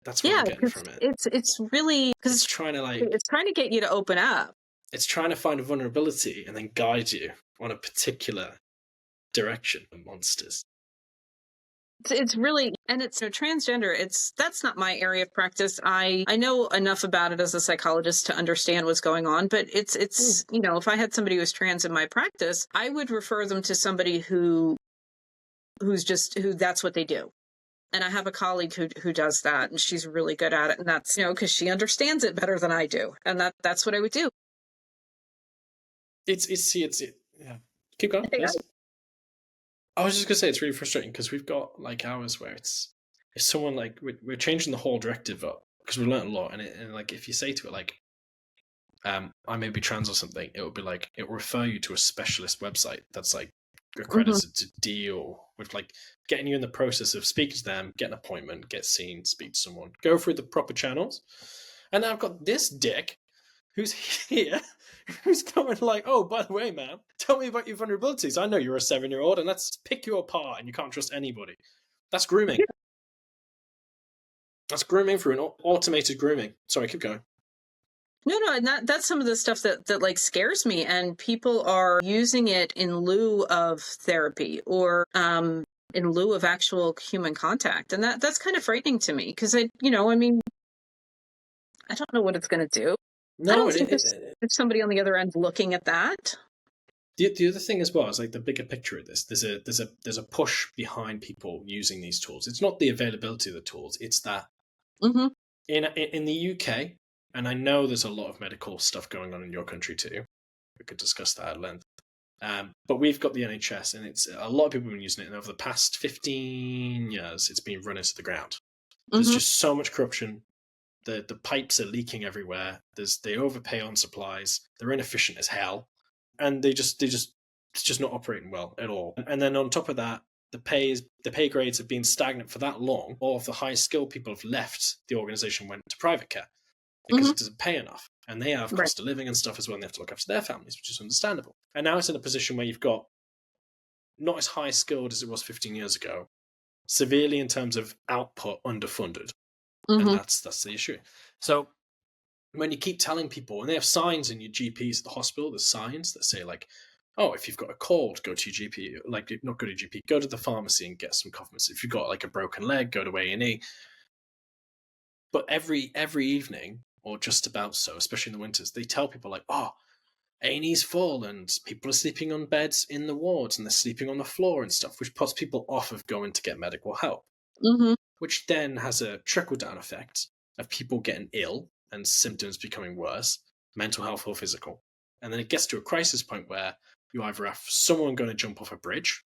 That's what I'm getting from it. It's really, because it's trying to get you to open up. It's trying to find a vulnerability and then guide you on a particular direction of monsters. It's really, and it's transgender. That's not my area of practice. I know enough about it as a psychologist to understand what's going on, but it's if I had somebody who was trans in my practice, I would refer them to somebody who that's what they do. And I have a colleague who does that, and she's really good at it. And that's, because she understands it better than I do. And that's what I would do. Yeah. Keep going. I was just going to say, it's really frustrating because we've got like hours where it's, if someone like, we're changing the whole directive up because we learned a lot. And like, if you say to it, like, I may be trans or something, it would be like, it will refer you to a specialist website that's like, accredited to deal with like getting you in the process of speaking to them, get an appointment, get seen, speak to someone, go through the proper channels. And now I've got this dick who's here, who's going like, oh, by the way, man, tell me about your vulnerabilities. I know you're a 7-year-old and let's pick you apart and you can't trust anybody. That's grooming. That's grooming through an automated grooming. Sorry, keep going. No, and that's some of the stuff that like scares me, and people are using it in lieu of therapy or in lieu of actual human contact, and that's kind of frightening to me because I don't know what it's going to do. No, I don't think there's somebody on the other end looking at that. The other thing as well is like the bigger picture of this. There's a push behind people using these tools. It's not the availability of the tools; it's that in the UK. And I know there's a lot of medical stuff going on in your country too. We could discuss that at length. But we've got the NHS, and it's a lot of people have been using it. And over the past 15 years, it's been run into the ground. There's just so much corruption. The pipes are leaking everywhere. They overpay on supplies. They're inefficient as hell, and it's just not operating well at all. And then on top of that, the pay grades have been stagnant for that long. All of the high skilled people have left the organization, went to private care. Because it doesn't pay enough. And they have cost of living and stuff as well, and they have to look after their families, which is understandable. And now it's in a position where you've got not as high skilled as it was 15 years ago, severely in terms of output underfunded. And that's the issue. So when you keep telling people, and they have signs in your GPs at the hospital, there's signs that say like, oh, if you've got a cold, go to your GP. Like, not go to your GP, go to the pharmacy and get some cough medicine. If you've got like a broken leg, go to A&E. But every evening, or just about so, especially in the winters, they tell people like, oh, A&E's full and people are sleeping on beds in the wards and they're sleeping on the floor and stuff, which puts people off of going to get medical help, which then has a trickle-down effect of people getting ill and symptoms becoming worse, mental health or physical. And then it gets to a crisis point where you either have someone going to jump off a bridge,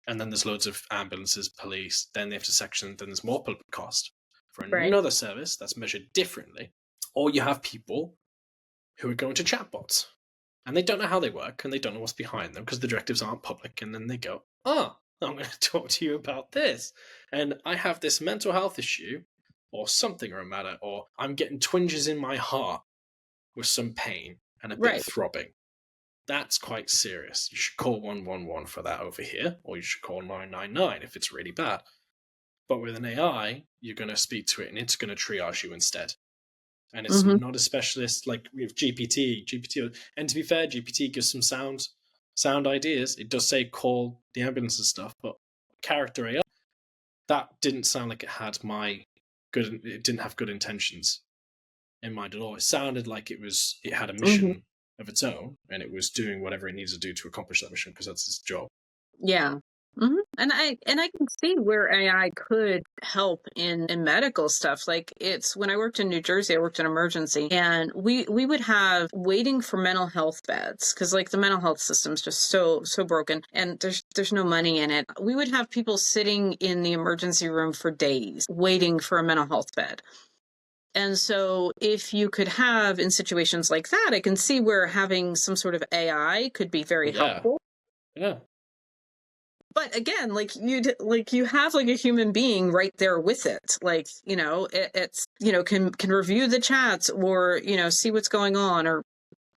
and then there's loads of ambulances, police, then they have to section, then there's more public cost for another service that's measured differently. Or you have people who are going to chatbots and they don't know how they work and they don't know what's behind them because the directives aren't public. And then they go, I'm going to talk to you about this. And I have this mental health issue or something or a matter, or I'm getting twinges in my heart with some pain and a bit of throbbing. That's quite serious. You should call 111 for that over here, or you should call 999 if it's really bad. But with an AI, you're going to speak to it and it's going to triage you instead. And it's not a specialist like with GPT. And to be fair, GPT gives some sound ideas. It does say call the ambulance and stuff, but character AI, that didn't sound like it didn't have good intentions in mind at all. It sounded like it had a mission of its own, and it was doing whatever it needs to do to accomplish that mission because that's its job. Yeah. And I can see where AI could help in medical stuff. Like, it's when I worked in New Jersey, I worked in emergency, and we would have waiting for mental health beds because, like, the mental health system's just so broken, and there's no money in it. We would have people sitting in the emergency room for days waiting for a mental health bed. And so if you could have in situations like that, I can see where having some sort of AI could be very Yeah. helpful. Yeah. But again, you have like a human being right there with it. Like, it's, can review the chats or, see what's going on or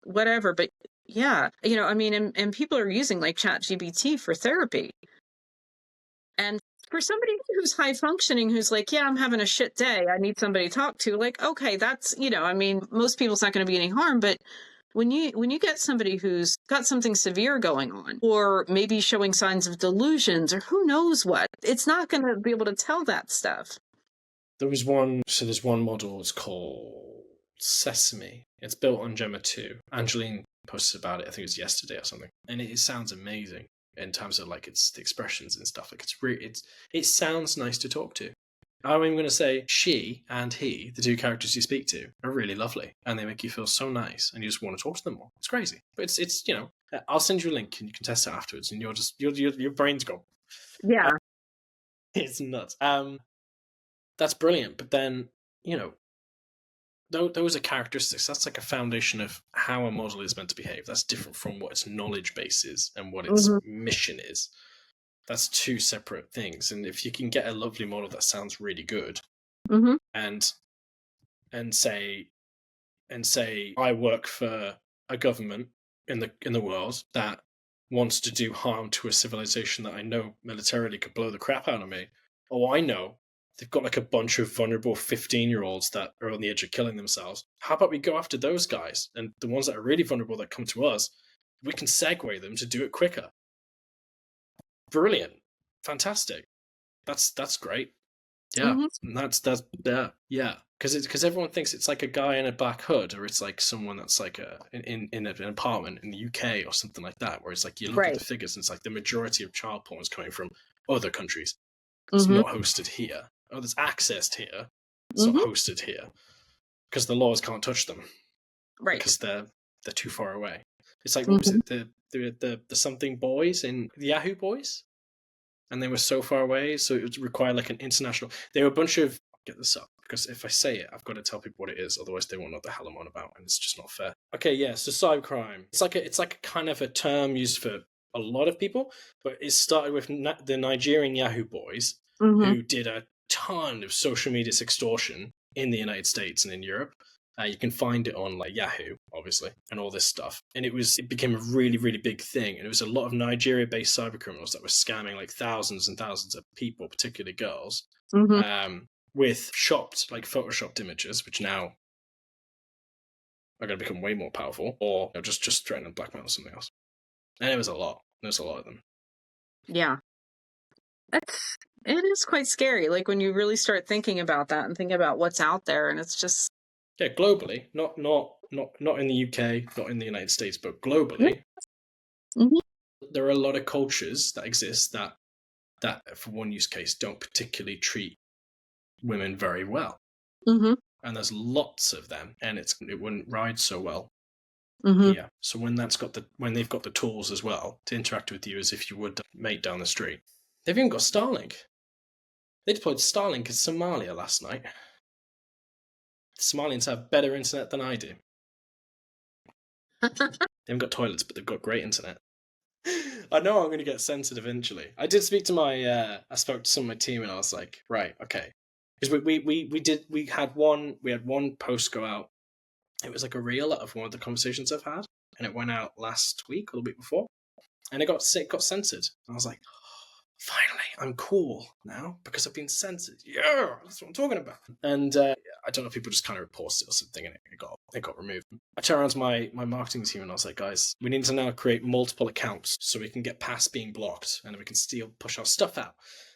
whatever. But yeah, I mean, and people are using like ChatGPT for therapy. And for somebody who's high functioning, who's like, yeah, I'm having a shit day, I need somebody to talk to, like, okay, that's, I mean, most people's not going to be any harm, but when you get somebody who's got something severe going on, or maybe showing signs of delusions, or who knows what, it's not going to be able to tell that stuff. There's one model, it's called Sesame. It's built on Gemma 2. Angeline posted about it, I think it was yesterday or something. And it sounds amazing in terms of like its the expressions and stuff. Like it sounds nice to talk to. I'm even going to say she and he, the two characters you speak to, are really lovely, and they make you feel so nice, and you just want to talk to them more. It's crazy, but it's I'll send you a link and you can test it afterwards, and your brain's gone. Yeah, it's nuts. That's brilliant. But then those are characteristics. That's like a foundation of how a model is meant to behave. That's different from what its knowledge base is and what its mission is. That's two separate things. And if you can get a lovely model that sounds really good, and say I work for a government in the world that wants to do harm to a civilization that I know militarily could blow the crap out of me. Oh, I know they've got like a bunch of vulnerable 15-year-olds that are on the edge of killing themselves. How about we go after those guys, and the ones that are really vulnerable that come to us, we can segue them to do it quicker. Brilliant. Fantastic. That's great. Yeah. That's yeah. Because everyone thinks it's like a guy in a black hood, or it's like someone that's like in an apartment in the UK or something like that, where it's like you look at the figures and it's like the majority of child porn is coming from other countries. It's not hosted here. Oh, there's accessed here. It's not hosted here because the laws can't touch them, right? Because they're too far away. It's like what was it, the something boys in the Yahoo Boys, and they were so far away, so it would require like an international. They were a bunch of, get this up, because if I say it, I've got to tell people what it is, otherwise they won't know what the hell I'm on about, and it's just not fair. Okay, yeah, so cybercrime. It's like a kind of a term used for a lot of people, but it started with the Nigerian Yahoo Boys, who did a ton of social media extortion in the United States and in Europe. You can find it on like Yahoo, obviously, and all this stuff. And it became a really, really big thing. And it was a lot of Nigeria-based cybercriminals that were scamming like thousands and thousands of people, particularly girls, with photoshopped images, which now are going to become way more powerful, or just threaten and blackmail or something else. And it was a lot. There's a lot of them. Yeah. It is quite scary. Like when you really start thinking about that and thinking about what's out there, and it's just globally, not in the UK, not in the United States, but globally, there are a lot of cultures that exist that for one use case don't particularly treat women very well, and there's lots of them, and it wouldn't ride so well. Yeah. So when they've got the tools as well to interact with you as if you would a mate down the street. They've even got Starlink. They deployed Starlink in Somalia last night. The Somalians have better internet than I do. They haven't got toilets, but they've got great internet. I know I'm going to get censored eventually. I did speak to I spoke to some of my team, and I was like, right, okay. Because we had one post go out. It was like a reel of one of the conversations I've had, and it went out last week or the week before, and it got censored. And I was like, finally, I'm cool now because I've been censored. Yeah, that's what I'm talking about. And I don't know if people just kind of reported it or something, and it got removed. I turned around to my marketing team and I was like, guys, we need to now create multiple accounts so we can get past being blocked and we can still push our stuff out.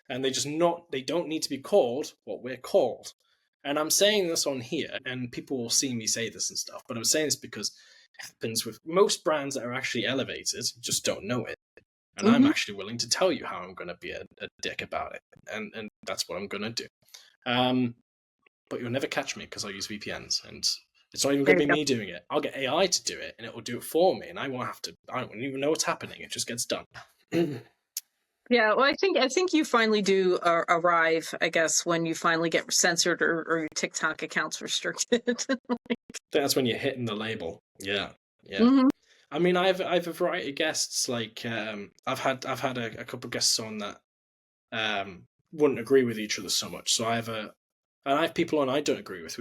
And they don't need to be called what we're called. And I'm saying this on here, and people will see me say this and stuff, but I'm saying this because it happens with most brands that are actually elevated, just don't know it. And I'm actually willing to tell you how I'm going to be a dick about it. And that's what I'm going to do. But you'll never catch me because I'll use VPNs. And it's not even going to be me doing it. I'll get AI to do it, and it will do it for me. And I don't even know what's happening. It just gets done. Yeah, well, I think you finally do arrive, I guess, when you finally get censored or your TikTok account's restricted. That's when you're hitting the label. Yeah. Mm-hmm. I mean, I have a variety of guests. Like, I've had a couple of guests on that wouldn't agree with each other so much. So I have people on I don't agree with,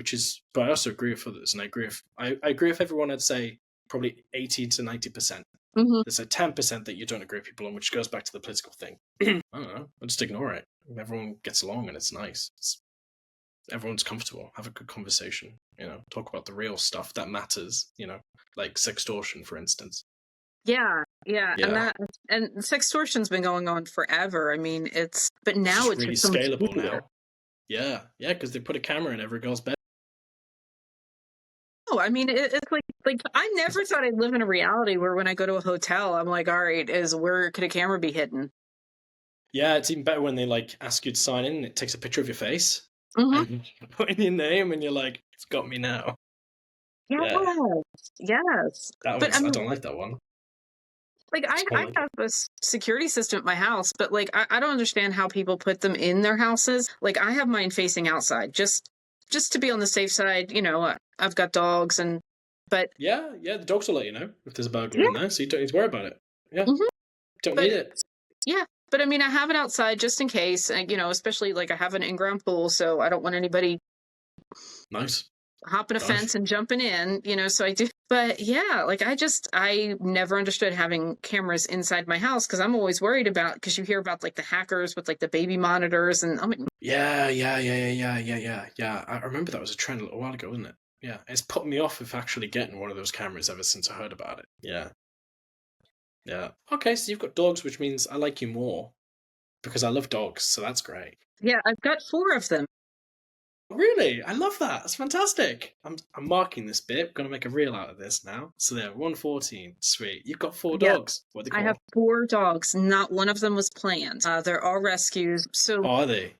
but I also agree with others, and I agree with everyone. I'd say probably 80 to 90%. There's a 10% that you don't agree with people on, which goes back to the political thing. I don't know. I'll just ignore it. Everyone gets along, and it's nice. Everyone's comfortable. Have a good conversation. Talk about the real stuff that matters. Like sextortion, for instance. Yeah. And sextortion's been going on forever. I mean, but now it's really so scalable now. Yeah, because they put a camera in every girl's bed. Oh, I mean, it's like I never thought I'd live in a reality where when I go to a hotel, I'm like, all right, where could a camera be hidden? Yeah, it's even better when they ask you to sign in and it takes a picture of your face. And you put in your name and you're like, it's got me now. Yes. I don't like that one. Like I have a security system at my house, but I don't understand how people put them in their houses. Like I have mine facing outside, just to be on the safe side. I've got dogs, but the dogs will let you know if there's a burglar in there, so you don't need to worry about it. Yeah, don't need it. Yeah, but I mean, I have it outside just in case. Especially I have an in-ground pool, so I don't want anybody hopping a fence and jumping in. So I do. But yeah, I never understood having cameras inside my house because I'm always worried because you hear about the hackers with the baby monitors and I mean. Yeah. I remember that was a trend a little while ago, wasn't it? Yeah, it's put me off of actually getting one of those cameras ever since I heard about it. Yeah. Okay, so you've got dogs, which means I like you more because I love dogs, so that's great. Yeah, I've got 4 of them. Really? I love that. That's fantastic. I'm marking this bit. I'm going to make a reel out of this now. So there, 114. Sweet. You've got 4 dogs. What are they called? I have 4 dogs. Not one of them was planned. They're all rescues. So are they?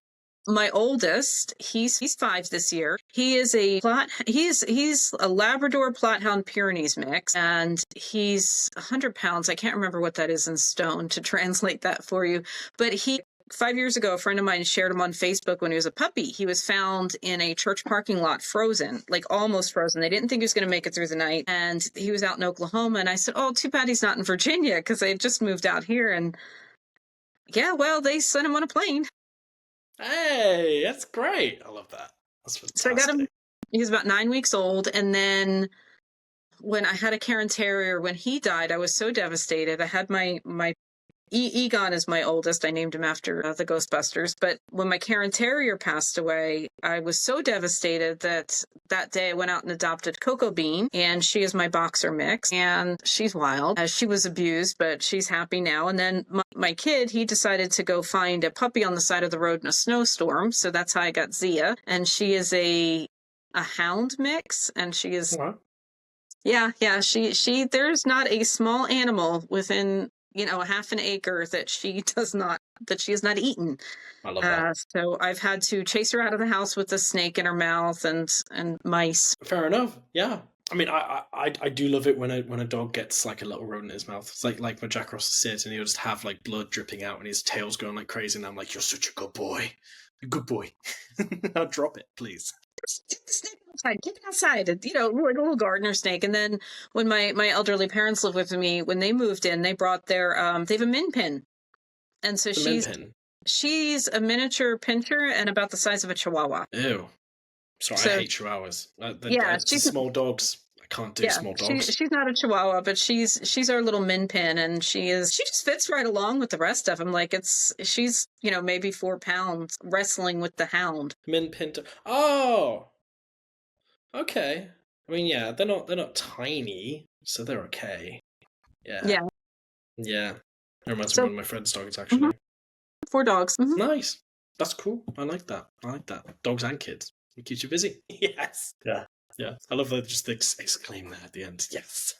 My oldest, he's 5 this year. He is he's a Labrador Plothound Pyrenees mix, and he's 100 pounds. I can't remember what that is in stone to translate that for you. But 5 years ago, a friend of mine shared him on Facebook when he was a puppy. He was found in a church parking lot, frozen, almost frozen. They didn't think he was going to make it through the night, and he was out in Oklahoma. And I said, "Oh, too bad he's not in Virginia," because they had just moved out here. And yeah, well, they sent him on a plane. Hey, that's great. I love that. That's fantastic. So I got him. He was about 9 weeks old. And then when I had a Cairn Terrier, when he died, I was so devastated. I had my Egon is my oldest. I named him after the Ghostbusters. But when my Cairn Terrier passed away, I was so devastated that day I went out and adopted Cocoa Bean, and she is my boxer mix, and she's wild. She was abused, but she's happy now. And then my kid, he decided to go find a puppy on the side of the road in a snowstorm, so that's how I got Zia, and she is a hound mix, and she is she there's not a small animal within a half an acre that she has not eaten. I love that. So I've had to chase her out of the house with a snake in her mouth and mice. Fair enough. Yeah. I mean, I do love it when a dog gets a little rodent in his mouth. It's like when Jack Russell sits and he'll just have blood dripping out and his tail's going like crazy, and I'm like, you're such a good boy. A good boy. Now drop it, please. Get outside, like a little gardener snake. And then when my elderly parents lived with me, when they moved in, they brought they have a min pin, and so she's a miniature pinscher and about the size of a chihuahua. Ew. Sorry, I hate chihuahuas. She's small dogs. I can't do small dogs. She's not a chihuahua, but she's our little min pin, and she just fits right along with the rest of them. She's maybe 4 pounds wrestling with the hound. Min pin. Oh. Okay. I mean, yeah, they're not tiny, so they're okay. Yeah. That reminds me of one of my friend's dogs, actually. 4 dogs. Mm-hmm. Nice. That's cool. I like that. Dogs and kids. It keeps you busy. Yes. Yeah. I love that. Just exclaim that at the end. Yes.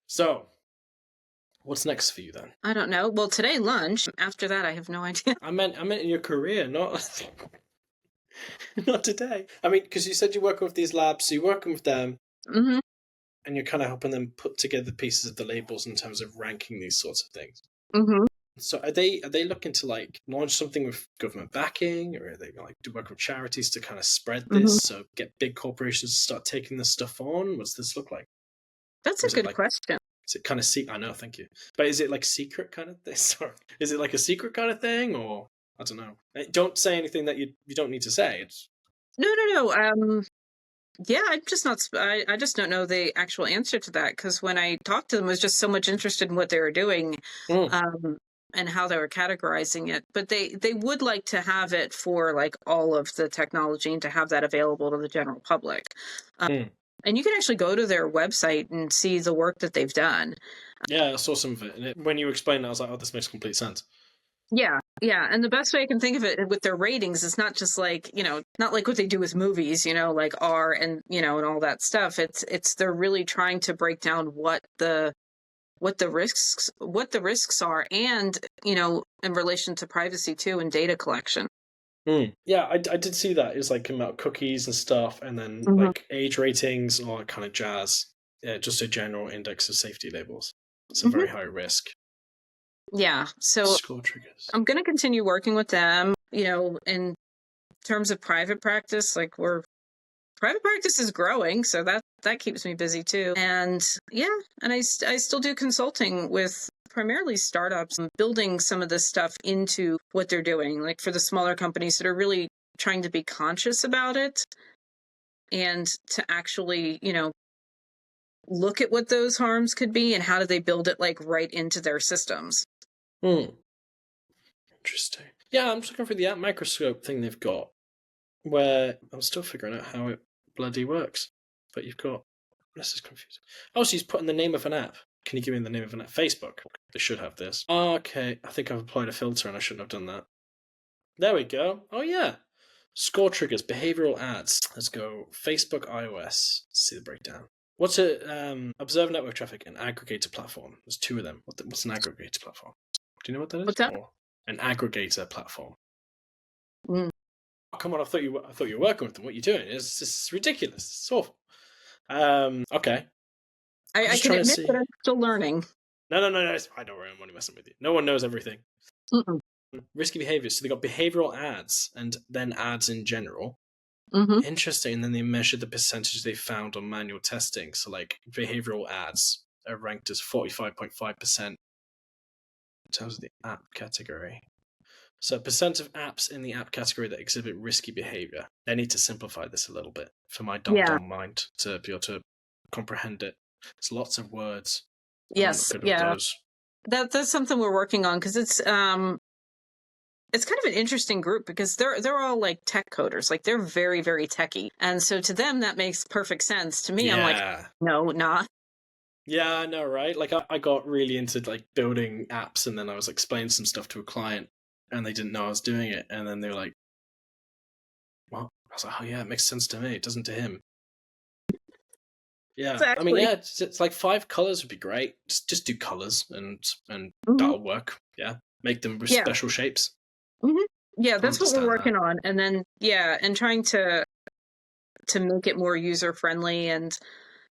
So, What's next for you then? I don't know. Well, today lunch. After that, I have no idea. I meant in your career, not not today. I mean, because you said you're working with these labs, so you're working with them, Mm-hmm. and you're kind of helping them put together pieces of the labels in terms of ranking these sorts of things. Mm-hmm. So are they looking to like launch something with government backing, or are they like to work with charities to kind of spread this, so get big corporations to start taking this stuff on? What's this look like? That's Or a is it good like, question. is it kind of I know, thank you. But is it like secret kind of thing? Sorry, is it like a secret kind of thing, or I don't know? Don't say anything that you don't need to say. It's No. Yeah, I'm just not. I just don't know the actual answer to that, because when I talked to them, I was just so much interested in what they were doing, and how they were categorizing it. But they would like to have it for like all of the technology and to have that available to the general public. And you can actually go to their website and see the work that they've done. Yeah, I saw some of it, and when you explained it, I was like, oh, this makes complete sense. Yeah. And the best way I can think of it with their ratings is not just like, not like what they do with movies, like R and, and all that stuff. It's they're really trying to break down what the risks are, and, in relation to privacy too, and data collection. Yeah, I did see that. It was like about cookies and stuff, and then like age ratings and all that kind of jazz. Yeah, just a general index of safety labels. It's a very high risk. Yeah, so Score triggers. I'm going to continue working with them, in terms of private practice. Like, private practice is growing, so that keeps me busy too. And yeah, and I still do consulting with primarily startups, building some of this stuff into what they're doing, like for the smaller companies that are really trying to be conscious about it, and to actually, look at what those harms could be and how do they build it like right into their systems. Interesting. Yeah, I'm just looking for the app microscope thing they've got, where I'm still figuring out how it bloody works. But you've got, this is confusing. Oh, so he's putting the name of an app. Can you give me the name of an app? Facebook. They should have this. Oh, okay, I think I've applied a filter and I shouldn't have done that. There we go. Oh yeah. Score triggers, behavioral ads. Let's go Facebook, iOS. Let's see the breakdown. What's it? Observe network traffic and aggregator platform. There's two of them. What's an aggregator platform? Do you know what that is? What's that? Or an aggregator platform. Mm. Oh, come on! I thought you were working with them. What are you doing? It's ridiculous. It's awful. Okay. I can admit that I'm still learning. No. I don't worry. I'm only messing with you. No one knows everything. Risky behaviors. So they got behavioral ads and then ads in general. Interesting. And then they measured the percentage they found on manual testing. So like behavioral ads are ranked as 45.5% in terms of the app category. So percent of apps in the app category that exhibit risky behavior. They need to simplify this a little bit for my dumb mind to be able to comprehend it. It's lots of words. Yes. Yeah. That's something we're working on, because it's kind of an interesting group, because they're all like tech coders, like they're very, very techy, and so to them that makes perfect sense. To me, I'm like, no, not. Yeah, I know, right? Like I got really into like building apps, and then I was explaining some stuff to a client, and they didn't know I was doing it, and then they were like, "What?" I was like, "Oh yeah, it makes sense to me. It doesn't to him." Yeah, exactly. I mean, yeah, it's like 5 colors would be great. Just do colors, and that'll work. Yeah, make them with special shapes. Yeah, that's what we're working on, and then and trying to make it more user friendly, and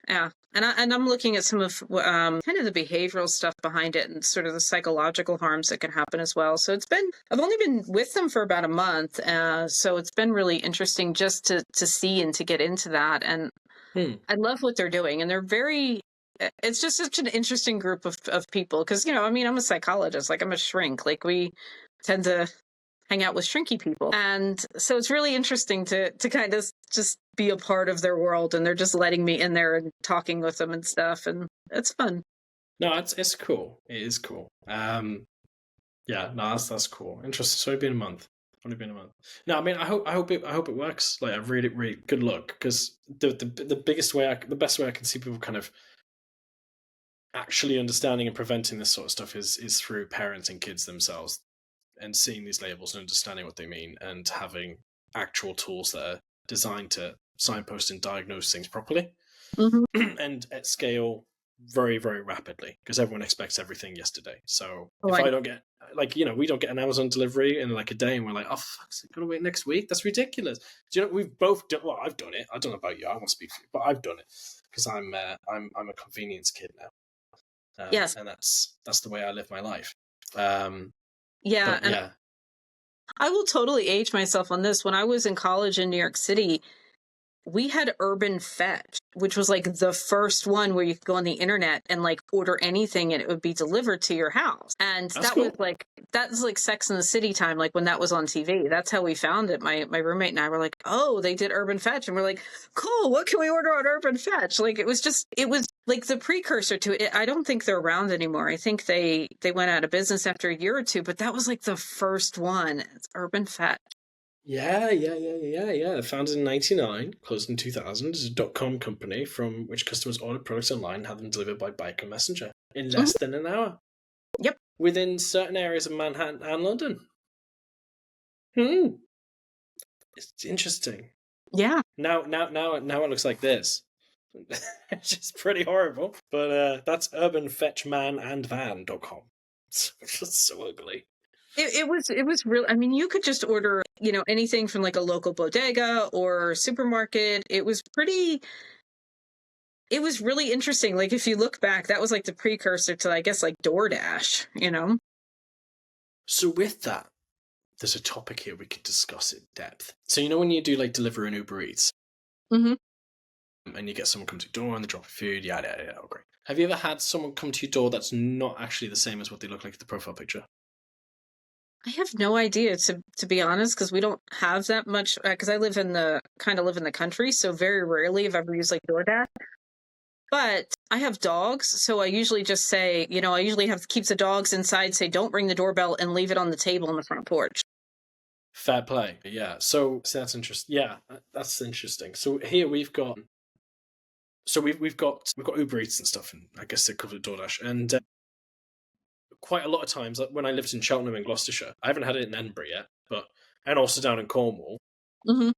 I'm looking at some of kind of the behavioral stuff behind it, and sort of the psychological harms that can happen as well. So I've only been with them for about a month, so it's been really interesting just to see and to get into that, and I love what they're doing, and they're it's just such an interesting group of people, because I'm a psychologist, like I'm a shrink, like we tend to hang out with shrinky people, and so it's really interesting to kind of just be a part of their world, and they're just letting me in there and talking with them and stuff, and it's fun. No, it's cool. It is cool. Yeah, no, that's cool. Interesting. So it's been a month. Only been a month. No, I mean, I hope it works. Like, I really good luck, because the best way I can see people kind of actually understanding and preventing this sort of stuff is through parenting kids themselves, and seeing these labels and understanding what they mean, and having actual tools that are designed to signpost and diagnose things properly and at scale very, very rapidly because everyone expects everything yesterday. So if I I don't get, like, we don't get an Amazon delivery in like a day, and we're like, oh, fuck's it, gotta wait next week? That's ridiculous. Do you know, we've both done, well, I've done it. I don't know about you, I won't speak for you, but I've done it because I'm a convenience kid now. Yes. And that's the way I live my life. Yeah. But yeah. I will totally age myself on this. When I was in college in New York City, we had Urban Fetch, which was like the first one where you could go on the internet and like order anything and it would be delivered to your house. And That's that cool. was like Sex and the City time, like when that was on TV. That's how we found it. My roommate and I were like, oh, they did Urban Fetch. And we're like, cool, what can we order on Urban Fetch? Like it was like the precursor to it. I don't think they're around anymore. I think they went out of business after a year or two, but that was like the first one. It's Urban Fetch. Yeah. Founded in 1999, closed in 2000. It's a .com company from which customers ordered products online and had them delivered by bike and messenger in less than an hour. Yep. Within certain areas of Manhattan and London. It's interesting. Yeah. Now it looks like this. It's just pretty horrible. But that's urbanfetchmanandvan.com. It's just so ugly. It was real. I mean, you could just order, anything from like a local bodega or supermarket. It was really interesting. Like if you look back, that was like the precursor to, I guess, like DoorDash, So with that, there's a topic here we could discuss in depth. So when you do like Deliveroo and Uber Eats, mm-hmm. and you get someone come to your door and they drop food, yada, great. Have you ever had someone come to your door that's not actually the same as what they look like in the profile picture? I have no idea, to be honest, because we don't have that much. Because I live in the country, so very rarely have I ever used like DoorDash. But I have dogs, so I usually just say, I usually have keep the dogs inside, say don't ring the doorbell, and leave it on the table on the front porch. Fair play, yeah. So that's interesting. Yeah, that's interesting. So here we've got Uber Eats and stuff, and I guess they cover DoorDash, and quite a lot of times, like when I lived in Cheltenham in Gloucestershire, I haven't had it in Edinburgh yet, and also down in Cornwall, mm-hmm.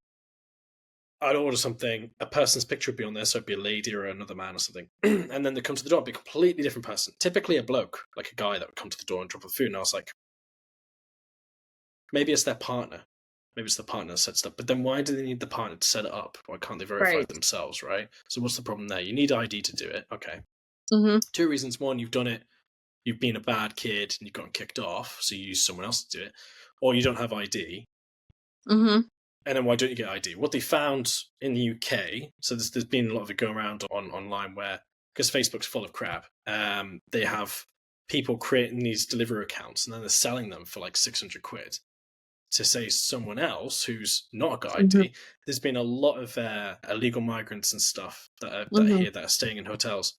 I'd order something, a person's picture would be on there, so it'd be a lady or another man or something, and then they come to the door, it'd be a completely different person, typically a bloke, like a guy that would come to the door and drop the food, and I was like, maybe it's their partner. Maybe it's the partner that sets it up. But then why do they need the partner to set it up? Why can't they verify it themselves, right? So what's the problem there? You need ID to do it. Okay. Mm-hmm. 2 reasons. One, you've done it. You've been a bad kid and you've gotten kicked off, so you use someone else to do it. Or you don't have ID. Mm-hmm. And then why don't you get ID? What they found in the UK, so there's been a lot of it going around online where, because Facebook's full of crap, they have people creating these delivery accounts and then they're selling them for like 600 quid. To say someone else who's not got ID, mm-hmm. There's been a lot of illegal migrants and stuff that are here that are staying in hotels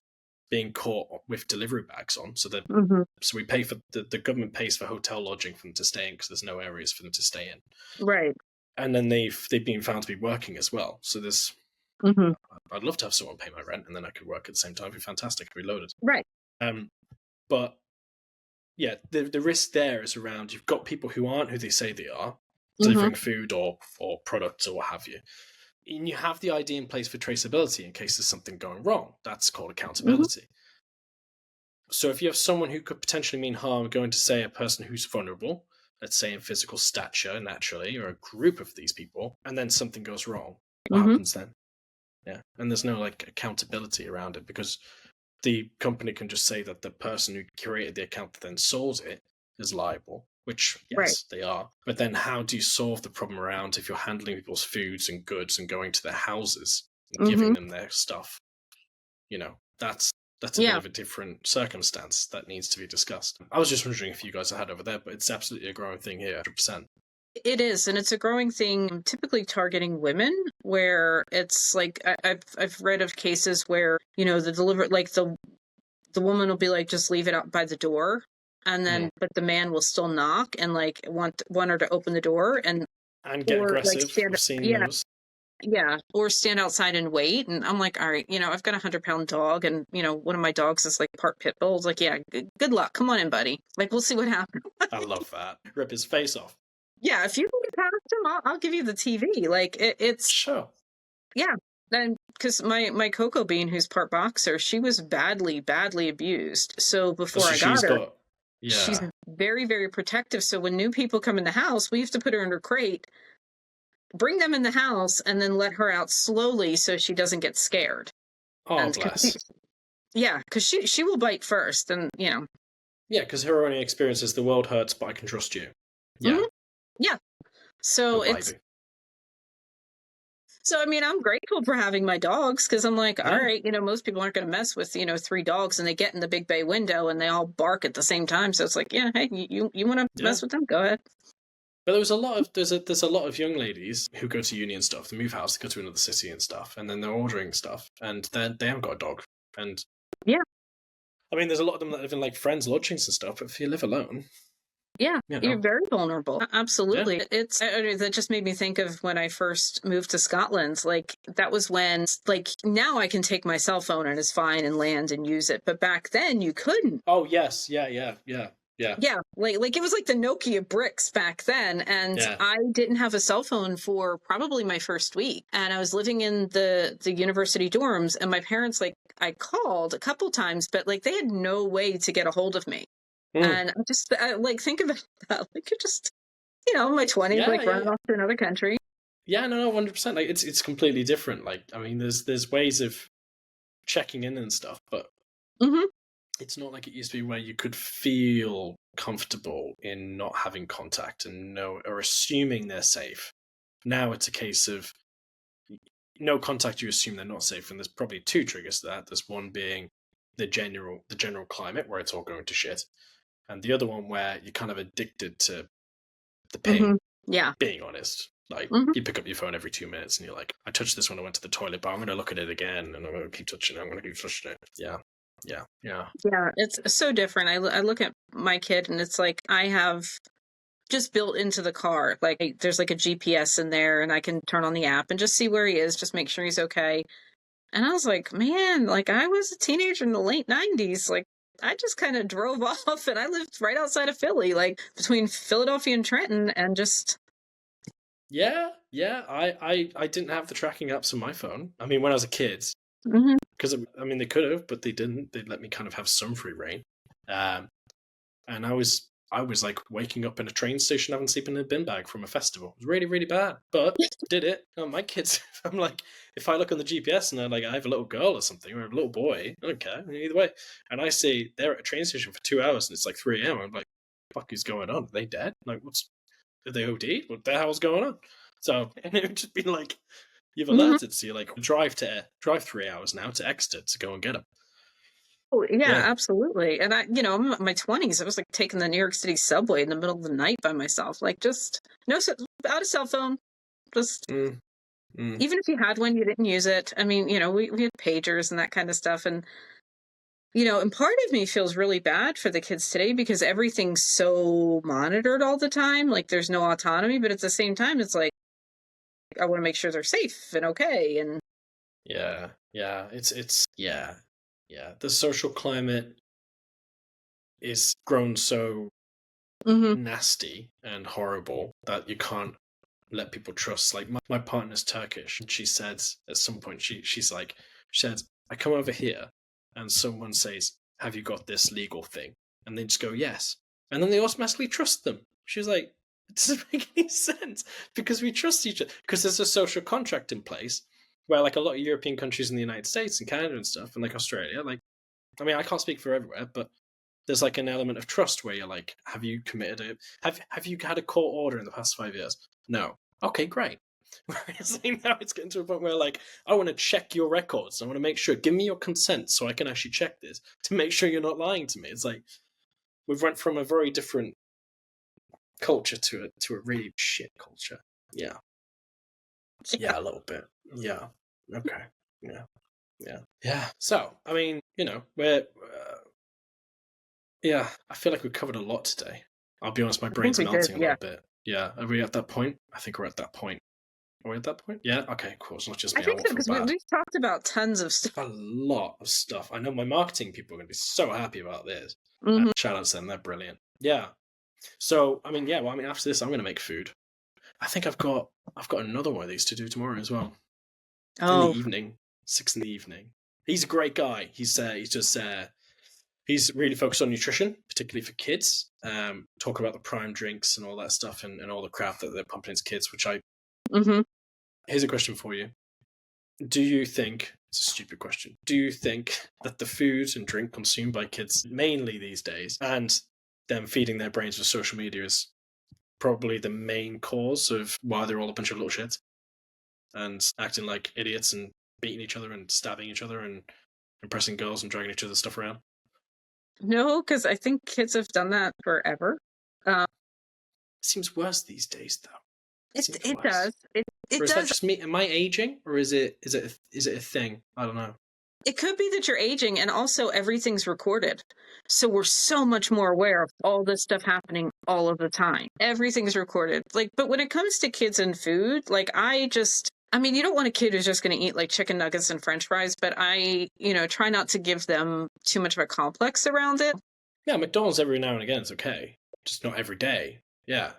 being caught with delivery bags on. So mm-hmm. So we pay for the government pays for hotel lodging for them to stay in because there's no areas for them to stay in. Right. And then they've been found to be working as well. So there's mm-hmm. I'd love to have someone pay my rent and then I could work at the same time. It'd be fantastic. It'd be loaded. Right. But yeah, the risk there is around you've got people who aren't who they say they are, delivering mm-hmm. food or products or what have you. And you have the ID in place for traceability in case there's something going wrong. That's called accountability. Mm-hmm. So if you have someone who could potentially mean harm going to, say, a person who's vulnerable, let's say in physical stature naturally, or a group of these people, and then something goes wrong, what mm-hmm. happens then? Yeah. And there's no like accountability around it because the company can just say that the person who created the account that then sold it is liable, which, yes, right. They are. But then how do you solve the problem around if you're handling people's foods and goods and going to their houses and mm-hmm. giving them their stuff? That's a bit of a different circumstance that needs to be discussed. I was just wondering if you guys had over there, but it's absolutely a growing thing here, 100%. It is, and it's a growing thing, typically targeting women, where it's like I've read of cases where the woman will be like, just leave it out by the door, and then but the man will still knock and like want her to open the door and get aggressive. We've seen those. Yeah, or stand outside and wait. And I'm like, all right, I've got a 100-pound dog, and one of my dogs is like part pit bull. It's like, yeah, good luck. Come on in, buddy. Like, we'll see what happens. I love that. Rip his face off. Yeah, if you can get past him, I'll give you the TV. Like it's sure. Yeah, Then, because my Cocoa Bean, who's part boxer, she was badly, badly abused. So Oh, before so I got she's her, got, she's yeah. very, very protective. So when new people come in the house, we have to put her in her crate, bring them in the house, and then let her out slowly so she doesn't get scared. Oh, And bless. yeah, because she will bite first, and Yeah, because her only experience is the world hurts, but I can trust you. Yeah. mhm, yeah. So Oh, it's baby. So, I mean, I'm grateful for having my dogs because I'm like, all Yeah. right, most people aren't going to mess with, three dogs and they get in the big bay window and they all bark at the same time. So it's like, yeah, hey, you want to Yeah. mess with them? Go ahead. But there's a lot of young ladies who go to uni and stuff. They move house, they go to another city and stuff, and then they're ordering stuff, and they haven't got a dog. And Yeah. I mean, there's a lot of them that live in like friends' lodgings and stuff. But if you live alone, Yeah. you You're know, very vulnerable. yeah. Absolutely. That just made me think of when I first moved to Scotland. Like, that was when, like, now I can take my cell phone and it's fine and land and use it. But back then you couldn't. Oh yes, yeah. Yeah, like it was like the Nokia bricks back then, and Yeah. I didn't have a cell phone for probably my first week, and I was living in the university dorms, and my parents, like, I called a couple times, but like they had no way to get a hold of me, Mm. and like think about that, like you're just in my 20s, Yeah, like running yeah. off to another country. Yeah, no, 100%. Like it's completely different. Like I mean, there's ways of checking in and stuff, but Hmm. it's not like it used to be where you could feel comfortable in not having contact and know or assuming they're safe. Now it's a case of no contact, you assume they're not safe, and there's probably two triggers to that. There's one being the general climate where it's all going to shit, and the other one where you're kind of addicted to the ping. Hmm. Yeah. Being honest, like Hmm. you pick up your phone every 2 minutes and you're like, I touched this when I went to the toilet, but I'm going to look at it again and I'm going to keep touching it. I'm going to keep touching it. Yeah, yeah. Yeah, it's so different. I look at my kid and it's like I have just built into the car. Like, there's like a GPS in there and I can turn on the app and just see where he is, just make sure he's okay. And I was like, man, like I was a teenager in the late 90s. Like, I just kind of drove off and I lived right outside of Philly, like between Philadelphia and Trenton, and just. Yeah. I didn't have the tracking apps on my phone. I mean, when I was a kid, Mhm. because I mean they could have, but they didn't. They let me kind of have some free reign. And I was like waking up in a train station having sleeping in a bin bag from a festival. It was really, really bad, but did it. My kids, I'm like, if I look on the GPS and I have a little girl or something or a little boy, I don't care either way. And I see they're at a train station for 2 hours and it's like 3 a.m. I'm like, fuck is going on? Are they dead? Like, did they OD? What the hell's going on? So, and it would just be like, you've Mhm. alerted, so you're like, drive 3 hours now to Exeter to go and get them. Oh, yeah, Yeah. absolutely. And I'm in my 20s. I was like taking the New York City subway in the middle of the night by myself. Like, just out of cell phone. Just Mm, mm. even if you had one, you didn't use it. I mean, we had pagers and that kind of stuff. And part of me feels really bad for the kids today because everything's so monitored all the time. Like, there's no autonomy, but at the same time, it's like, I want to make sure they're safe and okay. And Yeah. It's yeah. The social climate is grown so Mhm. nasty and horrible that you can't let people trust. Like my partner's Turkish, and she said at some point she's like she said, I come over here and someone says, have you got this legal thing? And they just go, yes. And then they automatically trust them. She was like, it doesn't make any sense because we trust each other. Because there's a social contract in place where like a lot of European countries in the United States and Canada and stuff and like Australia, like I mean I can't speak for everywhere, but there's like an element of trust where you're like, have you committed have you had a court order in the past 5 years? No. Okay, great. Whereas now it's getting to a point where like, I want to check your records. I want to make sure, give me your consent so I can actually check this to make sure you're not lying to me. It's like we've went from a very different culture to a really shit culture. Yeah. Yeah, a little bit. Yeah. Okay. Yeah. So, I mean, we're yeah, I feel like we covered a lot today. I'll be honest, my I think brain's we did. melting a Yeah. little bit. Yeah, are we at that point? I think we're at that point. Are we at that point? Yeah, okay, cool. It's not just I me. I think won't so feel because bad. we've talked about tons of stuff. A lot of stuff. I know my marketing people are going to be so happy about this. Mhm. Shout out to them. They're brilliant. Yeah. So, I mean, after this, I'm going to make food. I think I've got another one of these to do tomorrow as well. in the Oh, evening, 6 in the evening. He's a great guy. He's really focused on nutrition, particularly for kids. Talk about the prime drinks and all that stuff and all the crap that they're pumping into kids. mm-hmm. Here's a question for you. Do you think, it's a stupid question, do you think that the food and drink consumed by kids mainly these days and them feeding their brains with social media is probably the main cause of why they're all a bunch of little shits and acting like idiots and beating each other and stabbing each other and impressing girls and dragging each other's stuff around? No, because I think kids have done that forever. It seems worse these days, though. It does. It Or is that does. just me? Am I aging, or is it a thing? I don't know. It could be that you're aging, and also everything's recorded. So we're so much more aware of all this stuff happening all of the time. Everything's recorded. Like, but when it comes to kids and food, like I mean, you don't want a kid who's just going to eat like chicken nuggets and French fries, but I, try not to give them too much of a complex around it. Yeah, McDonald's every now and again is okay, just not every day. Yeah.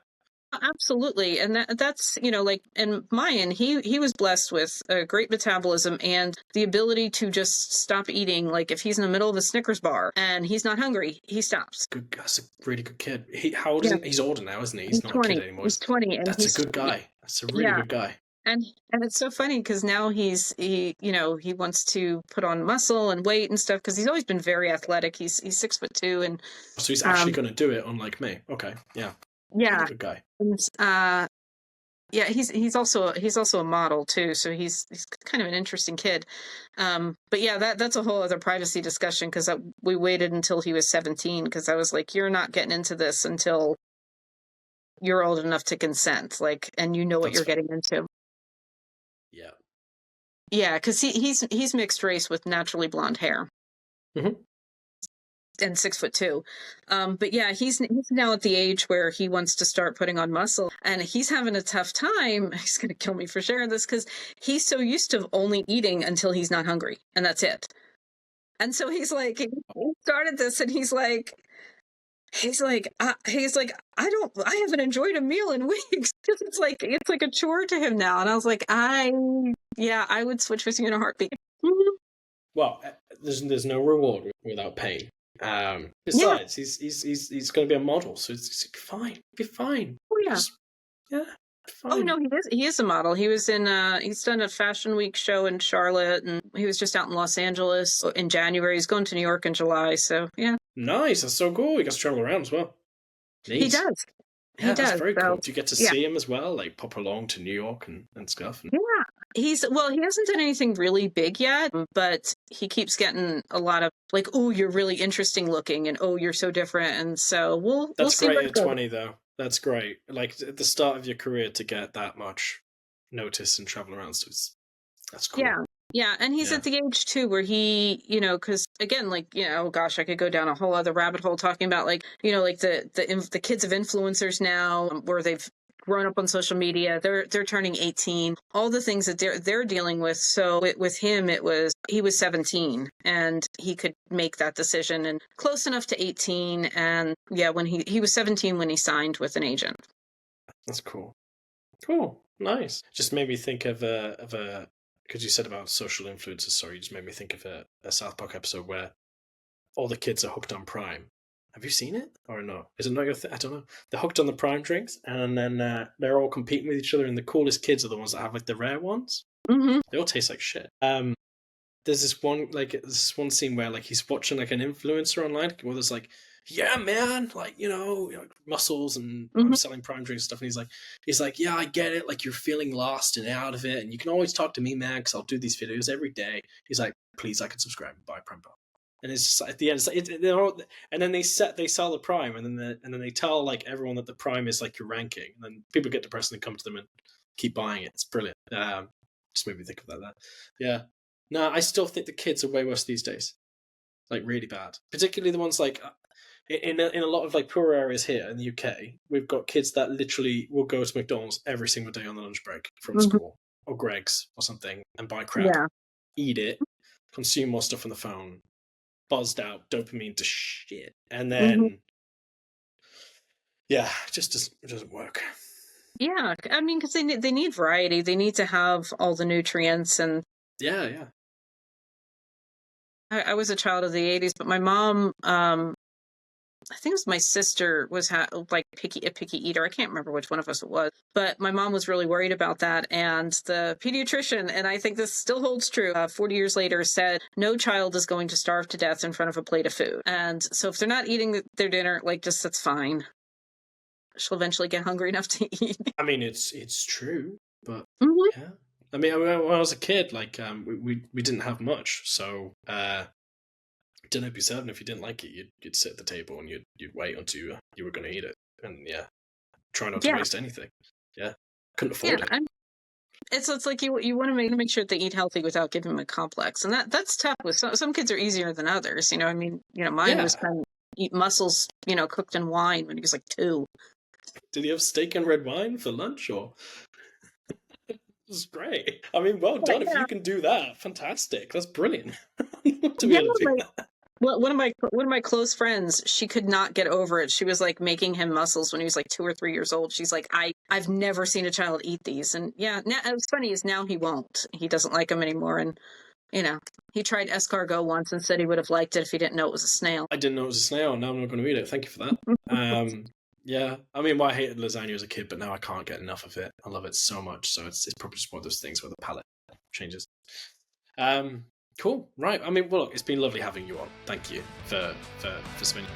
Absolutely. And that's, like, and Mayan, he was blessed with a great metabolism and the ability to just stop eating. Like if he's in the middle of a Snickers bar and he's not hungry, he stops. Good, that's a really good kid. How old is he? He's older now, isn't he? He's not 20. a kid anymore. He's 20. And that's a good guy. That's a really good guy. And it's so funny because now he wants to put on muscle and weight and stuff because he's always been very athletic. He's 6'2" and so he's actually going to do it, unlike me. Okay, yeah. Yeah, good guy. And, he's also a model too, so he's kind of an interesting kid. But yeah, that's a whole other privacy discussion because we waited until he was 17 because I was like, you're not getting into this until you're old enough to consent, like, and you know what you're getting into. Yeah. Yeah, because he's mixed race with naturally blonde hair. Mm-hmm. And 6'2". But yeah, he's now at the age where he wants to start putting on muscle, and he's having a tough time. He's going to kill me for sharing this because he's so used to only eating until he's not hungry, and that's it. And so he started this, and he's like, I haven't enjoyed a meal in weeks because it's like a chore to him now. And I was like, I would switch with you in a heartbeat. Well, there's no reward without pain. Besides, he's going to be a model, so it's fine. Be fine. Oh yeah, fine. Oh no, he is a model. He was in he's done a Fashion Week show in Charlotte, and he was just out in Los Angeles in January. He's going to New York in July. So yeah, nice. That's so cool. He gets to travel around as well. Neat. He does. Yeah, that's very cool. Do you get to see him as well? Like pop along to New York and stuff? Yeah. He hasn't done anything really big yet, but he keeps getting a lot of like, oh, you're really interesting looking, and oh, you're so different, and so we'll see. That's great at 20 though. That's great. Like at the start of your career to get that much notice and travel around, so that's cool. Yeah, and he's at the age too where he, because again, like, gosh, I could go down a whole other rabbit hole talking about like, like the kids of influencers now, where they've grown up on social media, they're turning 18, all the things that they're dealing with. So with him, he was 17 and he could make that decision and close enough to 18. And yeah, when he was 17 when he signed with an agent. That's cool. Cool. Nice. Just made me think of a because you said about social influencers, sorry, you just made me think of a South Park episode where all the kids are hooked on Prime. Have you seen it or not? Is it not your thing? I don't know. They're hooked on the Prime drinks, and then they're all competing with each other, and the coolest kids are the ones that have like the rare ones. Mm-hmm. They all taste like shit. There's this one scene where like he's watching like an influencer online where there's like, yeah, man, like muscles and I'm selling Prime drinks and stuff, and he's like, yeah, I get it, like you're feeling lost and out of it, and you can always talk to me, man, because I'll do these videos every day. He's like, please, I can subscribe and buy Prime. And it's just at the end, it's like and then they sell the Prime, and then they tell like everyone that the Prime is like your ranking, and then people get depressed and come to them and keep buying it. It's brilliant. Just made me think of that. Yeah. No, I still think the kids are way worse these days, like really bad. Particularly the ones like in a lot of like poor areas here in the UK. We've got kids that literally will go to McDonald's every single day on the lunch break from school or Greg's or something and buy crap, eat it, consume more stuff on the phone, buzzed out, dopamine to shit, and then it just doesn't work. Yeah, I mean, because they need variety. They need to have all the nutrients. And Yeah, yeah. I was a child of the '80s, but my mom, I think it was my sister, was like a picky eater. I can't remember which one of us it was, but my mom was really worried about that. And the pediatrician, and I think this still holds true, 40 years later, said no child is going to starve to death in front of a plate of food. And so if they're not eating their dinner, like, just that's fine. She'll eventually get hungry enough to eat. I mean, it's true, but Mhm. yeah. I mean, when I was a kid, like, we didn't have much, so dinner would be served, and if you didn't like it, you'd sit at the table and you'd wait until you were going to eat it, and yeah, try not to Yeah, waste anything. Yeah, couldn't yeah. afford it. It's like you want to make sure they eat healthy without giving them a complex, and that's tough. With some kids are easier than others. I mean, mine was Yeah. trying to eat mussels, cooked in wine when he was like 2. Did he have steak and red wine for lunch, or? This is great. I mean, well But done. If yeah, you can do that, fantastic. That's brilliant. To be yeah. able to do Like, that. one of my close friends, she could not get over it. She was like making him mussels when he was like 2 or 3 years old. She's like, I've never seen a child eat these, and yeah, now what's funny is now he won't. He doesn't like them anymore, and he tried escargot once and said he would have liked it if he didn't know it was a snail. I didn't know it was a snail. Now I'm not going to eat it. Thank you for that. Yeah. I mean, well, I hated lasagna as a kid, but now I can't get enough of it. I love it so much. So it's probably just one of those things where the palate changes. Cool. Right. I mean, well, look, it's been lovely having you on. Thank you for spending